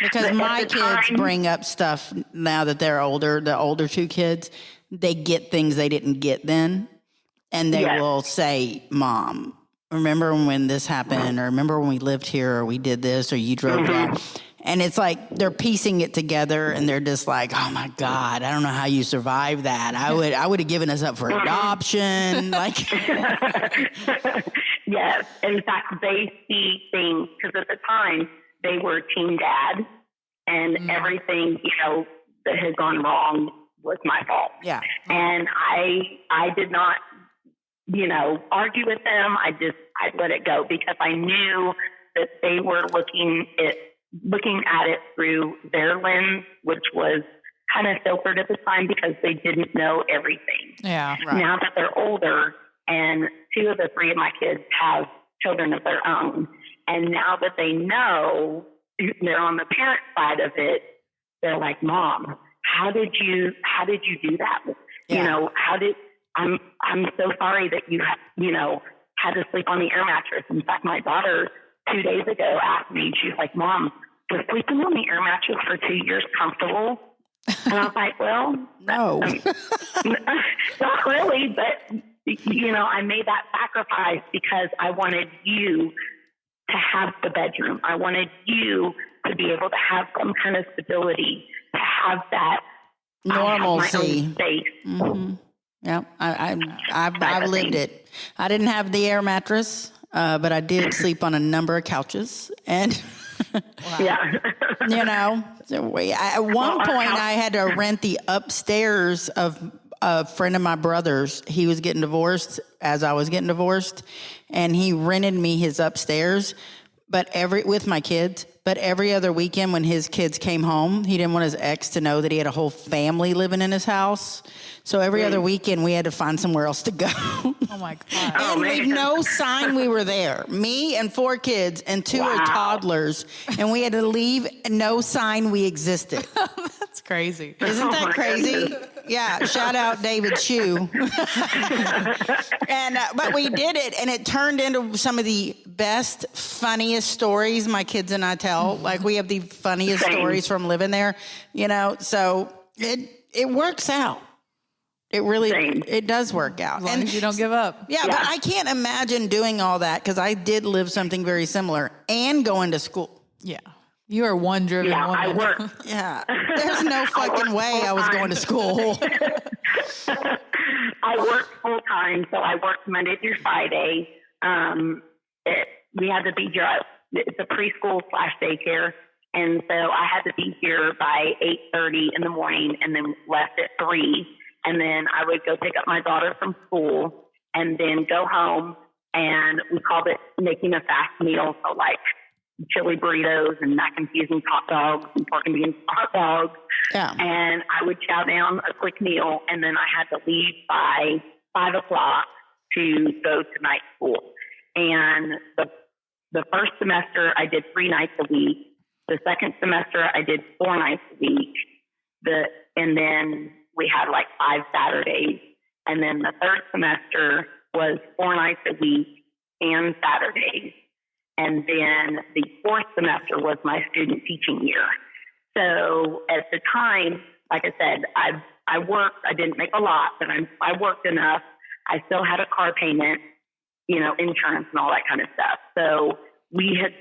Because my kids bring up stuff now that they're older, the older 2 kids. they get things they didn't get then. And they will say, Mom, remember when this happened, or remember when we lived here, or we did this, or you drove that. And it's like they're piecing it together, and they're just like, oh my God, I don't know how you survived that. I would have given us up for adoption. Like, yes. In fact, they see things, because at the time they were teen dad, and everything, that had gone wrong was my fault. Yeah. And I did not, argue with them. I let it go, because I knew that they were looking at it through their lens, which was kind of filtered at the time because they didn't know everything. Yeah. Right. Now that they're older, and 2 of the 3 of my kids have children of their own, and now that they know, they're on the parent side of it, they're like, Mom, how did you do that? Yeah. I'm so sorry that you had to sleep on the air mattress. In fact, my daughter 2 days ago asked me, she's like, Mom, was sleeping on the air mattress for 2 years comfortable? And I was like, well, no, not really, but I made that sacrifice because I wanted you to have the bedroom. I wanted you to be able to have some kind of stability, to have that normalcy. Space. Mm-hmm. Yeah, I've lived it. I didn't have the air mattress, but I did sleep on a number of couches, and at one point I had to rent the upstairs of a friend of my brother's. He was getting divorced as I was getting divorced, and he rented me his upstairs. But with my kids. But every other weekend when his kids came home, he didn't want his ex to know that he had a whole family living in his house. So every other weekend we had to find somewhere else to go. Oh my God. And leave no sign we were there. Me and 4 kids and 2 are toddlers. And we had to leave no sign we existed. That's crazy. Isn't that crazy? Yeah, shout out David Shue. But we did it, and it turned into some of the best, funniest stories my kids and I tell. Like, we have the funniest stories from living there, so it works out. It really, it does work out. As long as you don't give up. Yeah, but I can't imagine doing all that, because I did live something very similar and going to school. Yeah. You are one driven woman. I work. Yeah. There's no fucking way I was going to school. I work full time, so I worked Monday through Friday. We had to be here. It's a preschool / daycare. And so I had to be here by 8:30 in the morning, and then left at 3. And then I would go pick up my daughter from school, and then go home, and we called it making a fast meal. So like chili burritos and mac and cheese and hot dogs and pork and beans hot dogs. Yeah. And I would chow down a quick meal, and then I had to leave by 5 o'clock to go to night school. And the first semester I did 3 nights a week. The second semester I did 4 nights a week. And then we had like 5 Saturdays. And then the third semester was 4 nights a week and Saturdays. And then the 4th semester was my student teaching year. So at the time, like I said, I worked. I didn't make a lot, but I worked enough. I still had a car payment, insurance and all that kind of stuff. So we had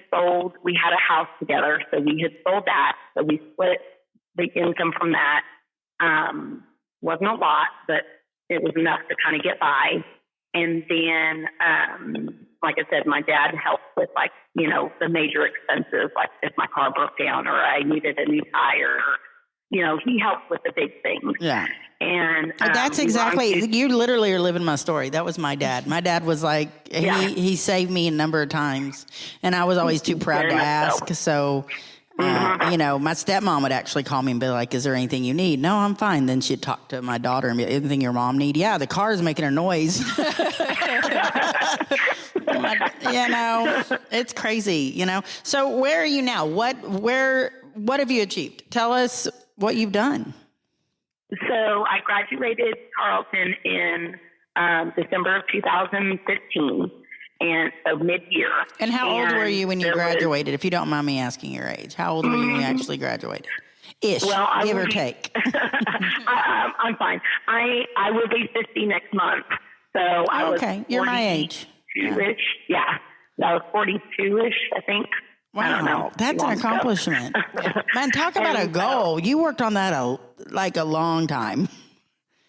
a house together. So we had sold that. So we split the income from that. Wasn't a lot, but it was enough to kind of get by. And then, like I said, my dad helped with the major expenses, like if my car broke down or I needed a new tire, he helped with the big things. Yeah. And that's exactly, you literally are living my story. That was my dad. My dad was like, he saved me a number of times, and I was always too proud to ask. So my stepmom would actually call me and be like, is there anything you need? No, I'm fine. Then she'd talk to my daughter and be, anything your mom need? Yeah, the car is making a noise. It's crazy, So where are you now? What have you achieved? Tell us what you've done. So I graduated Carleton in December of 2015. And so mid-year. And how old were you when you graduated? If you don't mind me asking your age, how old were you when you actually graduated? Ish, Well, give or take. I'm fine. I will be 50 next month. So I was okay. You're my age. 42-ish. Yeah. I was 42-ish, I think. Wow. I don't know. That's an accomplishment. Man, talk about a goal. You worked on that a long time.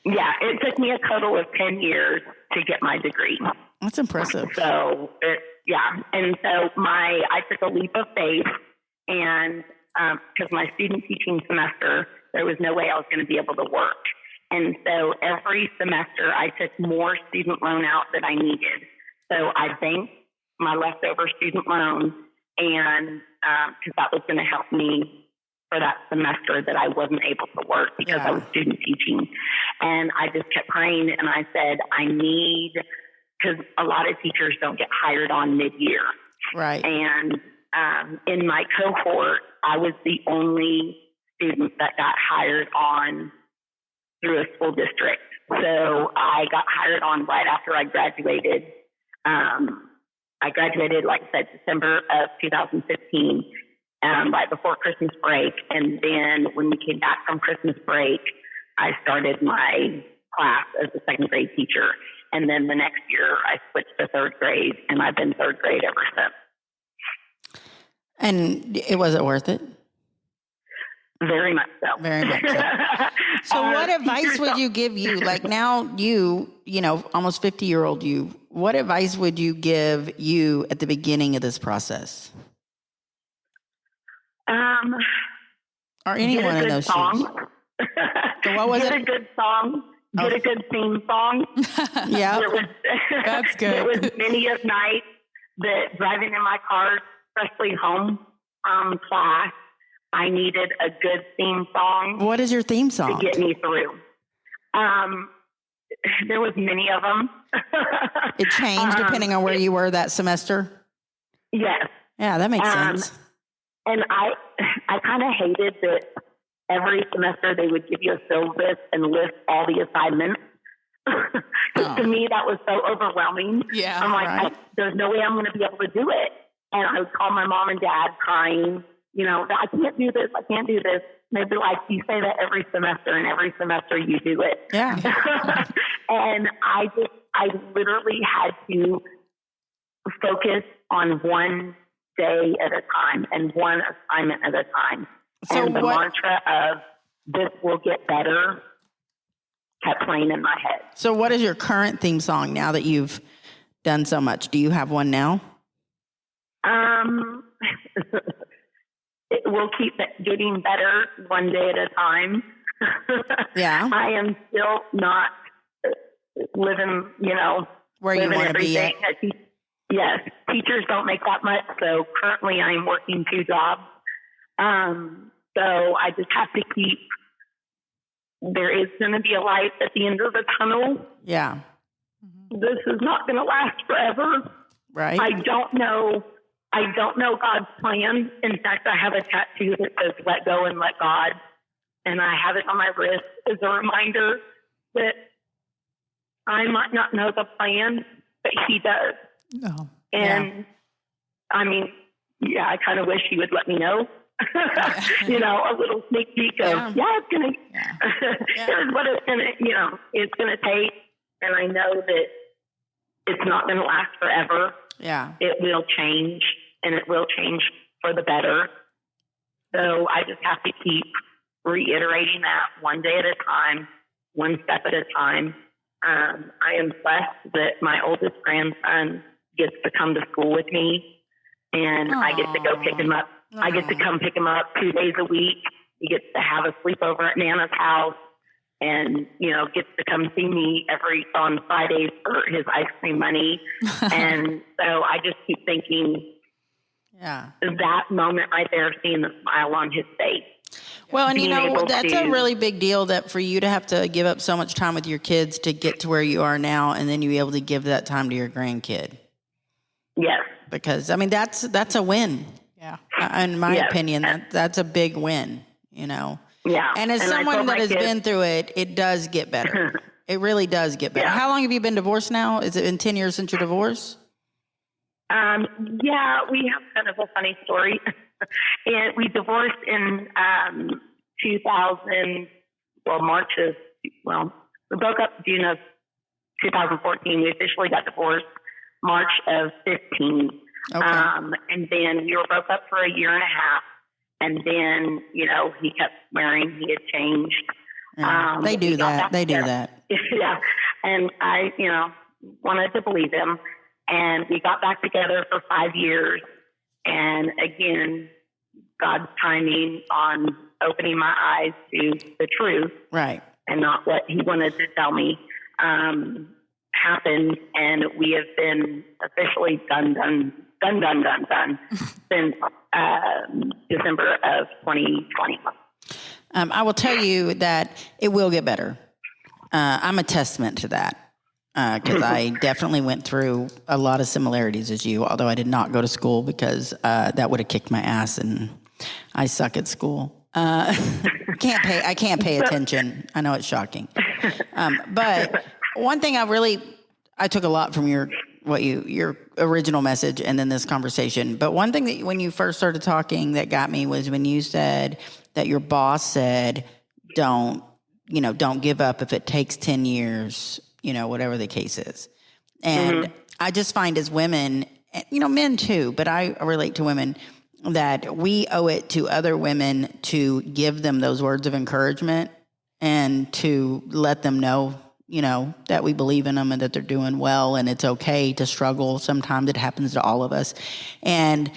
Yeah, it took me a total of 10 years to get my degree. That's impressive. So, and so I took a leap of faith, and because my student teaching semester, there was no way I was going to be able to work. And so every semester I took more student loan out than I needed. So I banked my leftover student loan, and because that was going to help me for that semester that I wasn't able to work because I was student teaching. And I just kept praying, and I said, I need, because a lot of teachers don't get hired on mid-year. Right. And in my cohort, I was the only student that got hired on through a school district. So I got hired on right after I graduated. I graduated, like I said, December of 2015, right before Christmas break. And then when we came back from Christmas break, I started my class as a second grade teacher. And then the next year I switched to third grade, and I've been third grade ever since. And it wasn't worth it? Very much so. Very much so. So what advice would you give you? Like now you know, almost 50-year-old you, what advice would you give you at the beginning of this process? Or anyone in those shoes? So what was Get it? a good song. Get a good theme song. Yeah. That's good. There was many a night that driving in my car, especially home from class, I needed a good theme song. What is your theme song? To get me through. There was many of them. It changed depending on where you were that semester? Yes. Yeah, that makes sense. And I kind of hated that every semester they would give you a syllabus and list all the assignments. To me, that was so overwhelming. Yeah, I'm like, there's no way I'm going to be able to do it. And I would call my mom and dad crying, you know, I can't do this. I can't do this. And they'd be like, you say that every semester, and every semester you do it. Yeah. And I literally had to focus on one day at a time and one assignment at a time. So and the mantra of this will get better kept playing in my head. So what is your current theme song now that you've done so much? Do you have one now? It will keep getting better one day at a time. Yeah. I am still not living, you know, where you want to be at. Yes, teachers don't make that much, so currently I'm working 2 jobs. So I just have to keep, there is going to be a light at the end of the tunnel. Yeah. This is not going to last forever. Right. I don't know God's plan. In fact, I have a tattoo that says let go and let God. And I have it on my wrist as a reminder that I might not know the plan, but he does. No. And I mean, yeah, I kind of wish he would let me know. You know, a little sneak peek of, it's going to, here's what it's going to, you know, it's going to take. And I know that it's not going to last forever. Yeah. It will change, and it will change for the better. So I just have to keep reiterating that one day at a time, one step at a time. I am blessed that my oldest grandson gets to come to school with me, and I get to go pick him up. I get to come pick him up 2 days a week. He gets to have a sleepover at Nana's house, and, you know, gets to come see me on Fridays for his ice cream money. And so I just keep thinking, that moment right there, seeing the smile on his face. Well, and you know, that's a really big deal, that for you to have to give up so much time with your kids to get to where you are now, and then you be able to give that time to your grandkid. Yes. Because, I mean, that's a win. Yeah. In my opinion, that's a big win, you know. Yeah. And as someone that has been through it, it does get better. It really does get better. Yeah. How long have you been divorced now? Is it been 10 years since your divorce? Yeah, we have kind of a funny story. And we divorced in we broke up June of 2014. We officially got divorced March of 15. Okay. And then we were broke up for a year and a half. And then, he kept swearing he had changed. Yeah, they do that. They do that. Yeah. And I, wanted to believe him. And we got back together for 5 years. And again, God's timing on opening my eyes to the truth. Right. And not what he wanted to tell me, happened. And we have been officially done since December of 2020. I will tell you that it will get better. I'm a testament to that because I definitely went through a lot of similarities as you, although I did not go to school because that would have kicked my ass, and I suck at school. I can't pay attention. I know it's shocking. But one thing I took a lot from your original message and then this conversation. But one thing that when you first started talking that got me was when you said that your boss said, don't give up if it takes 10 years, whatever the case is. And I just find as women, men too, but I relate to women, that we owe it to other women to give them those words of encouragement and to let them know, that we believe in them and that they're doing well and it's okay to struggle. Sometimes it happens to all of us. And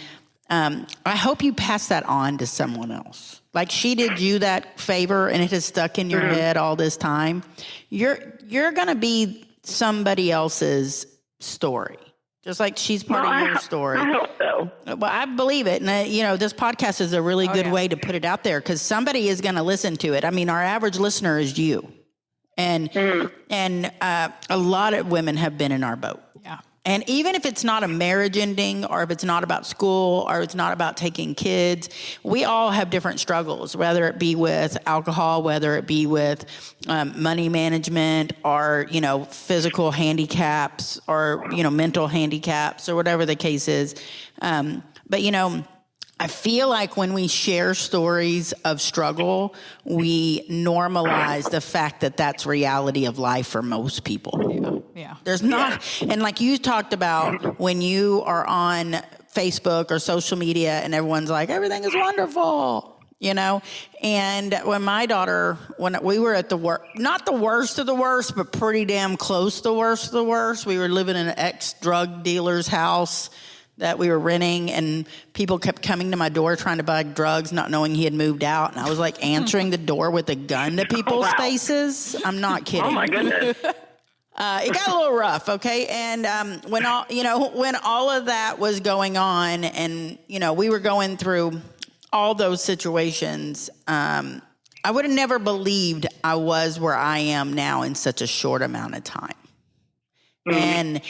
I hope you pass that on to someone else. Like she did you that favor and it has stuck in your head all this time. You're going to be somebody else's story. Just like she's part of your story. I hope so. Well, I believe it. And, this podcast is a really good way to put it out there because somebody is going to listen to it. I mean, our average listener is you. And a lot of women have been in our boat. Yeah. And even if it's not a marriage ending or if it's not about school or it's not about taking kids, we all have different struggles, whether it be with alcohol, whether it be with money management or, physical handicaps or, mental handicaps or whatever the case is. But, I feel like when we share stories of struggle, we normalize the fact that that's reality of life for most people. Yeah. There's not, and like you talked about when you are on Facebook or social media and everyone's like, everything is wonderful, And when my daughter, when we were at not the worst of the worst, but pretty damn close to the worst of the worst, we were living in an ex-drug dealer's house that we were renting, and people kept coming to my door trying to buy drugs, not knowing he had moved out. And I was like answering the door with a gun to people's faces. I'm not kidding. Oh my goodness. It got a little rough, okay? And when all of that was going on, and we were going through all those situations, I would have never believed I was where I am now in such a short amount of time. And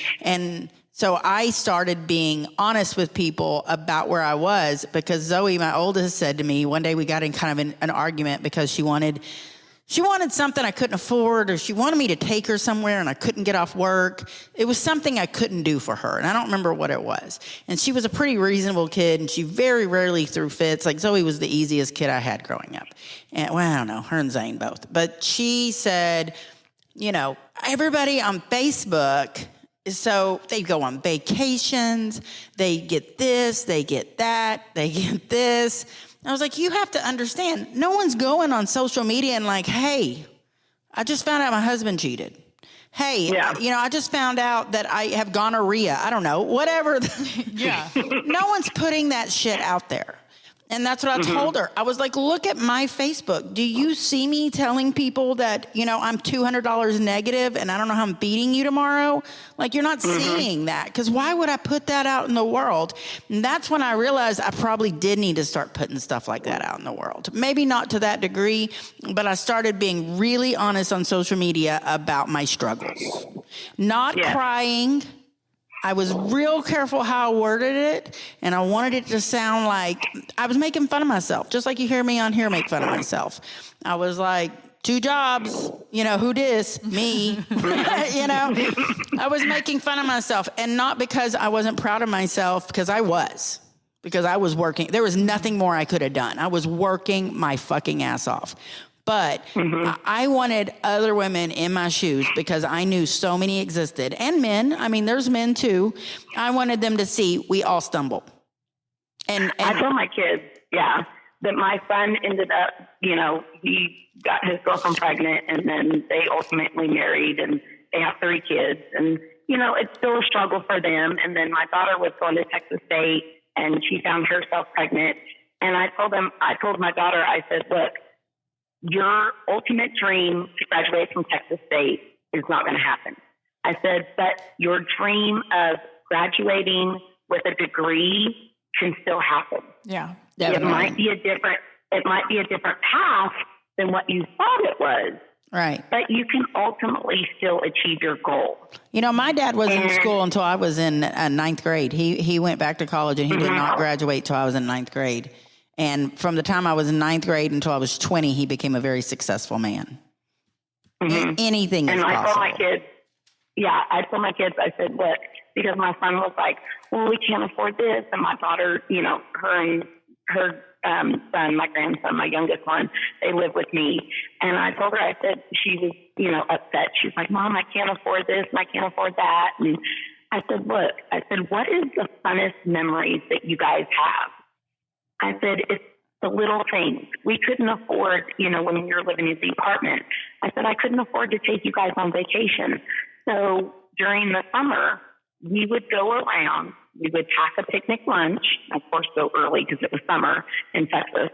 so I started being honest with people about where I was because Zoe, my oldest, said to me one day, we got in kind of an argument because she wanted something I couldn't afford, or she wanted me to take her somewhere and I couldn't get off work. It was something I couldn't do for her, and I don't remember what it was. And she was a pretty reasonable kid, and she very rarely threw fits. Like Zoe was the easiest kid I had growing up. And well, I don't know, her and Zane both. But she said, everybody on Facebook, so they go on vacations, they get this, they get that, they get this. I was like, you have to understand, no one's going on social media and like, hey, I just found out my husband cheated. Hey, I just found out that I have gonorrhea. I don't know, whatever. Yeah. No one's putting that shit out there. And that's what I told her. I was like, look at my Facebook. Do you see me telling people that, I'm $200 negative and I don't know how I'm beating you tomorrow? Like, you're not seeing that. Because why would I put that out in the world? And that's when I realized I probably did need to start putting stuff like that out in the world. Maybe not to that degree, but I started being really honest on social media about my struggles. Not crying. I was real careful how I worded it, and I wanted it to sound like I was making fun of myself, just like you hear me on here make fun of myself. I was like, 2 jobs, who dis? Me. I was making fun of myself, and not because I wasn't proud of myself, because I was. because I was working. There was nothing more I could have done. I was working my fucking ass off. But I wanted other women in my shoes because I knew so many existed. And men. I mean, there's men too. I wanted them to see we all stumble. And I tell my kids, that my son ended up, he got his girlfriend pregnant, and then they ultimately married, and they have 3 kids. And, it's still a struggle for them. And then my daughter was going to Texas State, and she found herself pregnant. And I told my daughter, I said, look, your ultimate dream to graduate from Texas State is not going to happen. I said, but your dream of graduating with a degree can still happen. Yeah. definitely. It might be a different path than what you thought it was. Right. But you can ultimately still achieve your goal. My dad was in school until I was in 9th grade. He went back to college, and he did not graduate till I was in 9th grade. And from the time I was in 9th grade until I was 20, he became a very successful man. Anything is possible. I told my kids, I said, look, because my son was like, well, we can't afford this. And my daughter, her son, my grandson, my youngest one, they live with me. And I told her, I said, she was, upset. She's like, Mom, I can't afford this and I can't afford that. And I said, look, what is the funnest memories that you guys have? I said, it's the little things. We couldn't afford, when we were living in the apartment, I said, I couldn't afford to take you guys on vacation. So during the summer, we would go around, we would pack a picnic lunch, of course, go early because it was summer in Texas.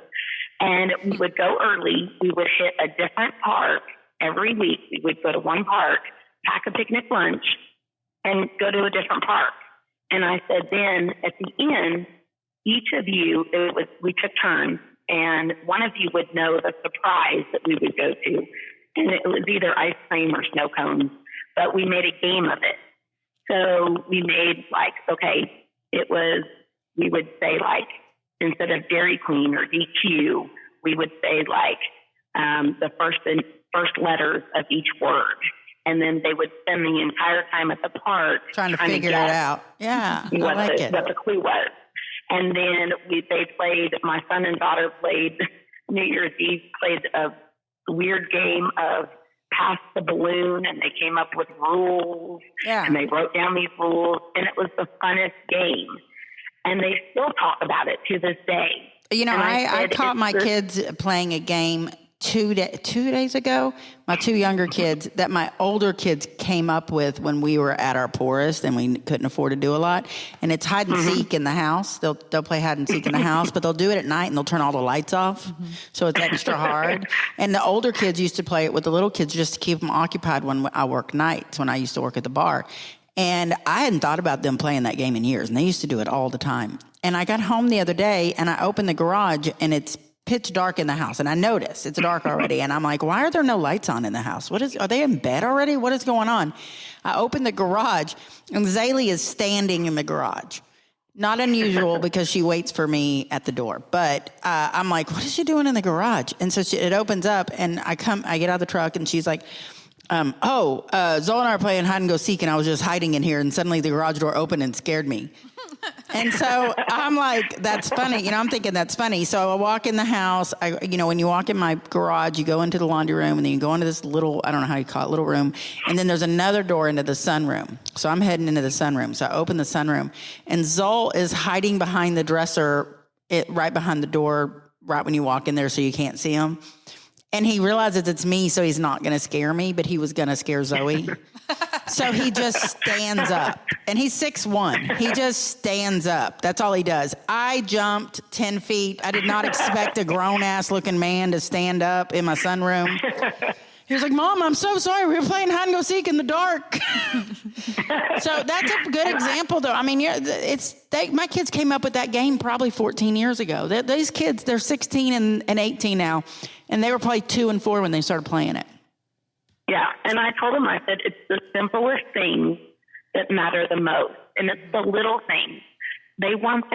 And we would go early. We would hit a different park every week. We would go to one park, pack a picnic lunch, and go to a different park. And I said, then at the end, each of you, we took turns, and one of you would know the surprise that we would go to. And it was either ice cream or snow cones, but we made a game of it. So we made we would say instead of Dairy Queen or DQ, we would say the first letters of each word. And then they would spend the entire time at the park trying to figure it out. Yeah, what the clue was. And then my son and daughter played New Year's Eve, played a weird game of pass the balloon, and they came up with rules, and they wrote down these rules, and it was the funnest game. And they still talk about it to this day. I caught my kids playing a game 2 days ago. My 2 younger kids that my older kids came up with when we were at our poorest and we couldn't afford to do a lot. And it's hide and seek in the house. They'll play hide and seek in the house, but they'll do it at night and they'll turn all the lights off. So it's extra hard. And the older kids used to play it with the little kids just to keep them occupied when I work nights, when I used to work at the bar. And I hadn't thought about them playing that game in years, and they used to do it all the time. And I got home the other day, and I opened the garage, and it's pitch dark in the house. And I notice it's dark already. And I'm like, why are there no lights on in the house? Are they in bed already? What is going on? I opened the garage, and Zaylee is standing in the garage. Not unusual because she waits for me at the door. But I'm like, what is she doing in the garage? And so it opens up, and I get out of the truck, and she's like, Zoe and I are playing hide and go seek, and I was just hiding in here, and suddenly the garage door opened and scared me. And so I'm like, that's funny. I'm thinking that's funny. So I walk in the house. When you walk in my garage, you go into the laundry room, and then you go into this little, I don't know how you call it, little room. And then there's another door into the sunroom. So I'm heading into the sunroom. So I open the sunroom, and Zoe is hiding behind the dresser, right behind the door, right when you walk in there so you can't see him. And he realizes it's me, so he's not going to scare me, but he was going to scare Zoe. So he just stands up. And he's 6'1". He just stands up. That's all he does. I jumped 10 feet. I did not expect a grown-ass looking man to stand up in my sunroom. He was like, Mom, I'm so sorry. We were playing hide and go seek in the dark. So that's a good example, though. I mean, my kids came up with that game probably 14 years ago. These kids, they're 16 and 18 now, and they were probably 2 and 4 when they started playing it. Yeah, and I told them, I said, it's the simplest things that matter the most, and it's the little things. They want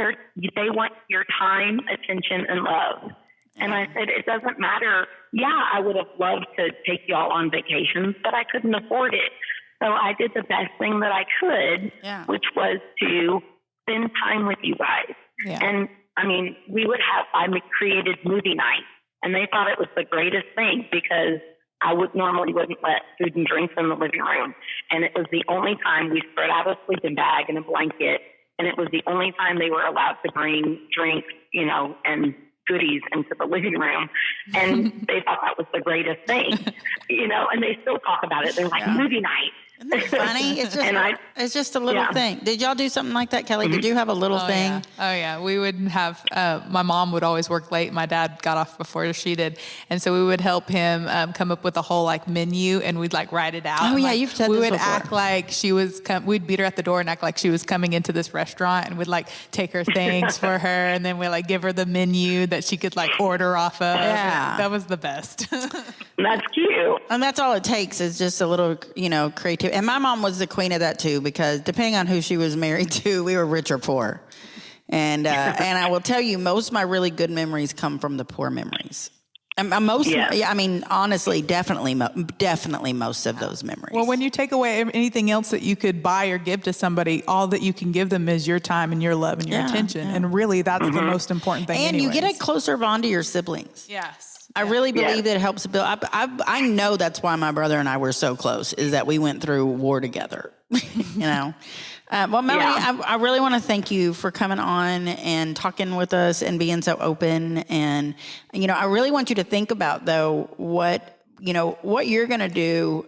your time, attention, and love. And I said, it doesn't matter. Yeah, I would have loved to take y'all on vacations, but I couldn't afford it. So I did the best thing that I could, which was to spend time with you guys. Yeah. And I mean, I created movie night, and they thought it was the greatest thing because I normally wouldn't let food and drinks in the living room. And it was the only time we spread out a sleeping bag and a blanket. And it was the only time they were allowed to bring drinks, and goodies into the living room. And they thought that was the greatest thing, and they still talk about it. They're like, movie night. Isn't that funny? It's just a little thing. Did y'all do something like that, Kelly? Mm-hmm. Did you have a little thing? Yeah. Oh yeah. We would have, my mom would always work late. My dad got off before she did. And so we would help him come up with a whole menu, and we'd write it out. Oh yeah. Like, You've said we this would before. act like she was, we'd beat her at the door and act like she was coming into this restaurant, and we'd take her things for her. And then we'd give her the menu that she could order off of. Yeah. That was the best. That's cute. And that's all it takes is just a little, creativity. And my mom was the queen of that too, because depending on who she was married to, we were rich or poor. And I will tell you, most of my really good memories come from the poor memories. And honestly, definitely most of those memories. Well, when you take away anything else that you could buy or give to somebody, all that you can give them is your time and your love and your attention. Yeah. And really, that's the most important thing. And you get a closer bond to your siblings. Yes. I really believe that it helps build. I know that's why my brother and I were so close, is that we went through war together. Well, Melanie, I really want to thank you for coming on and talking with us and being so open. And I really want you to think about though what you're going to do.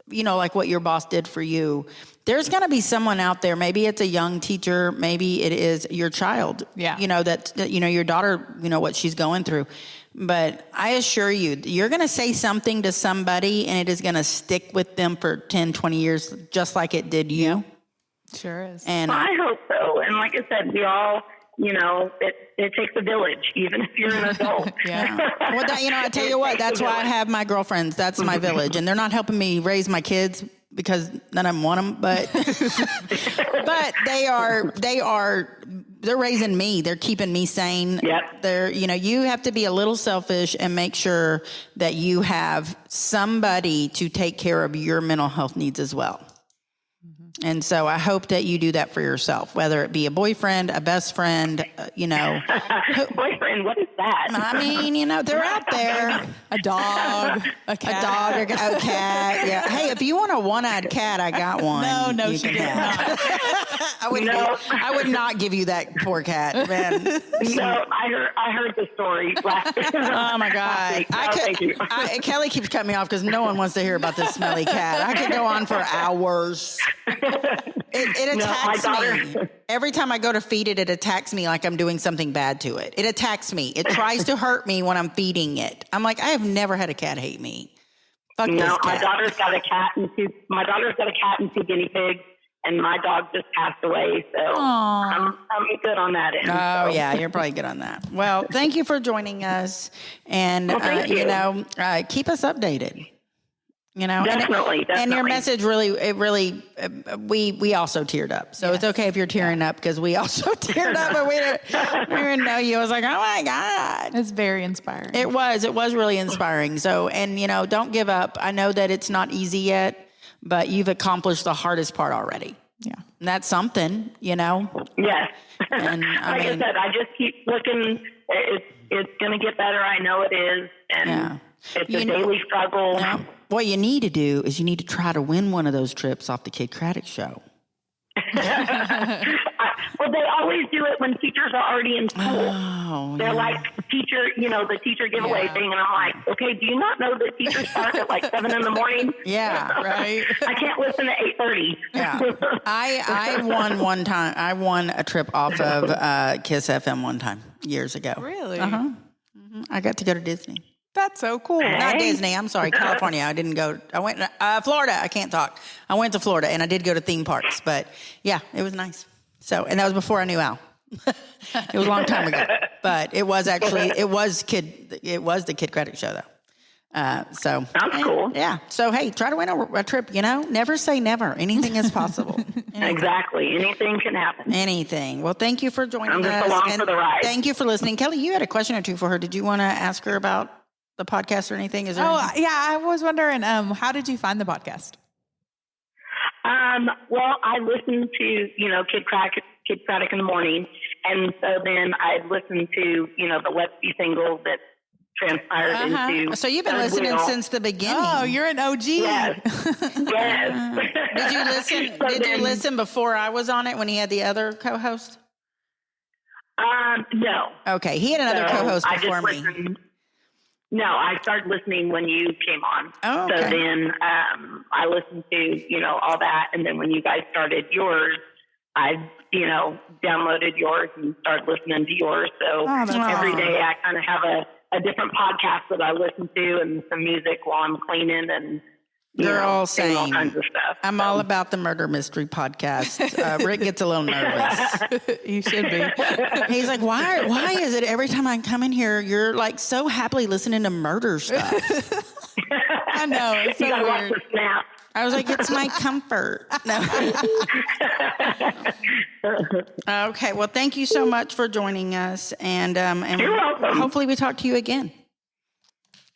Like what your boss did for you. There's going to be someone out there. Maybe it's a young teacher. Maybe it is your child. Yeah. That your daughter. What she's going through. But I assure you, you're going to say something to somebody and it is going to stick with them for 10, 20 years, just like it did you. Sure is. And I hope so. And like I said, we all, it takes a village, even if you're an adult. Yeah. Well, I tell you what, that's why I have my girlfriends. That's my village. And they're not helping me raise my kids because none of them want them, but they're raising me. They're keeping me sane. Yep. You have to be a little selfish and make sure that you have somebody to take care of your mental health needs as well. And so I hope that you do that for yourself, whether it be a boyfriend, a best friend, Boyfriend, what is that? I mean, they're out there. A dog, a cat. A cat. Yeah. Hey, if you want a one-eyed cat, I got one. No, she did not. I would not give you that poor cat, man. No, I heard the story last week. Oh my God. Thank you. Kelly keeps cutting me off because no one wants to hear about this smelly cat. I could go on for hours. It attacks me. Every time I go to feed it, it attacks me like I'm doing something bad to it. It attacks me. It tries to hurt me when I'm feeding it. I'm like, I have never had a cat hate me. Fuck this cat. My daughter's got a cat and two guinea pigs, and my dog just passed away. So I'm good on that end. Oh yeah, you're probably good on that. Well, thank you for joining us, and keep us updated. Definitely. And your message we also teared up. So it's okay if you're tearing up because we also teared up, but we didn't know you. I was like, oh my God. It's very inspiring. It was really inspiring. So, and don't give up. I know that it's not easy yet, but you've accomplished the hardest part already. Yeah. And that's something, Yes. And I said, I just keep looking. It's going to get better. I know it is. And it's a daily struggle. What you need to do is you need to try to win one of those trips off the Kid Craddock show. Well, they always do it when teachers are already in school. Oh, They're like the teacher giveaway thing. And I'm like, okay, do you not know that teachers start at 7 in the morning? Yeah, right. I can't listen at 8:30. Yeah. I won one time. I won a trip off of Kiss FM one time years ago. Really? Uh-huh. Mm-hmm. I got to go to Disney. That's so cool. Not Disney. I'm sorry, California. I didn't go. I went Florida. I can't talk. I went to Florida and I did go to theme parks, but yeah, it was nice. So, and that was before I knew Al. It was a long time ago, but it was the Kid Craddock show though. So that's cool. Yeah. So hey, try to win a trip. Never say never. Anything is possible. Exactly. Anything can happen. Anything. Well, thank you for joining us. I'm just along for the ride. Thank you for listening, Kelly. You had a question or two for her. Did you want to ask her about the podcast or anything? Is there anything? Yeah. I was wondering, how did you find the podcast? Well, I listened to, Kid Craddock in the morning, And so then I listened to, the Let's Be single that transpired into. So you've been listening since the beginning. Oh, you're an OG. Yes. Yes. Did you listen? You listen before I was on it when he had the other co-host? No. Okay, he had another co-host before me. No, I started listening when you came on. Oh, okay. So then I listened to, all that. And then when you guys started yours, I, downloaded yours and started listening to yours. So every day I kind of have a different podcast that I listen to and some music while I'm cleaning and they're all saying all same. kinds of stuff. I'm all about the murder mystery podcast. Rick gets a little nervous. He should be. He's like, why is it every time I come in here, you're like so happily listening to murder stuff? I know. It's so weird. I was like, it's my comfort. No. Okay. Well, thank you so much for joining us. And you're welcome. Hopefully we talk to you again.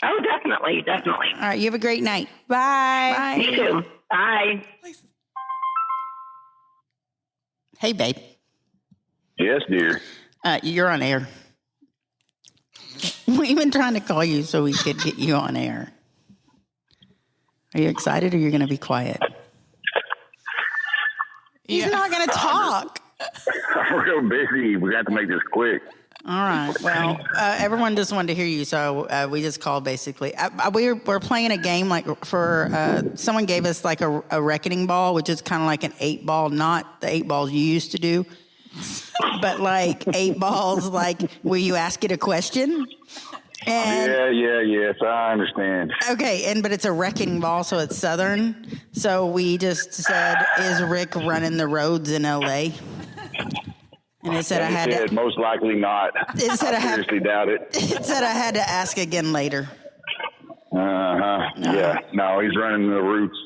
Oh, definitely. Definitely. All right. You have a great night. Bye. Bye. You too. Bye. Hey, babe. Yes, dear. You're on air. We've been trying to call you so we could get you on air. Are you excited or you're going to be quiet? He's not going to talk. I'm real busy. We got to make this quick. All right. Well, everyone just wanted to hear you, so we just called basically. We're playing a game someone gave us like a reckoning ball, which is kind of like an 8-ball, not the 8 balls you used to do, but like 8 balls, like where you ask it a question. And, yes, I understand. Okay, but it's a wrecking ball, so it's Southern. So we just said, "Is Rick running the roads in L.A.?" And it said I had to. Most likely not. It said I seriously doubt it. It said I had to ask again later. Yeah. No, he's running the routes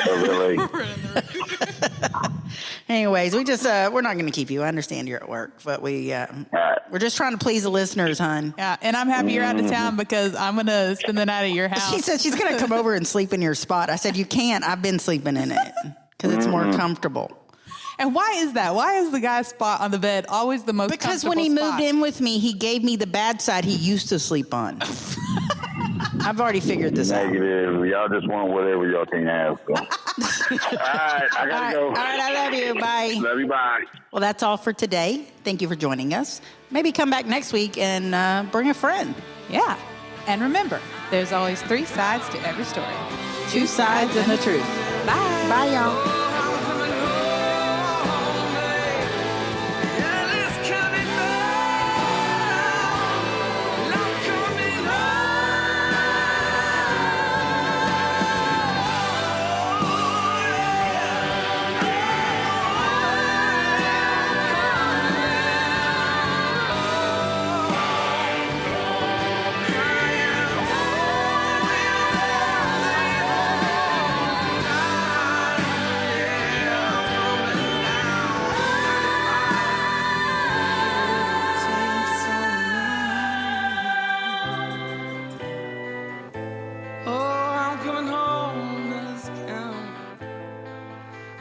of L.A. Anyways, we just we're not going to keep you. I understand you're at work, but we're just trying to please the lilisteners, hon. Yeah, and I'm happy you're out of town because I'm going to spend the night at your house. She said she's going to come over and sleep in your spot. I said, you can't. I've been sleeping in it because it's more comfortable. And why is that? Why is the guy's spot on the bed always the most Because when he moved in with me, he gave me the bad side he used to sleep on. I've already figured this out. Negative. Y'all just want whatever y'all can have. So. All right, I got to go. All right, I love you. Bye. Love you, bye. Well, that's all for today. Thank you for joining us. Maybe come back next week and bring a friend. Yeah. And remember, there's always 3 sides to every story. 2 sides and the truth. Bye. Bye, y'all.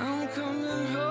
I'm coming home.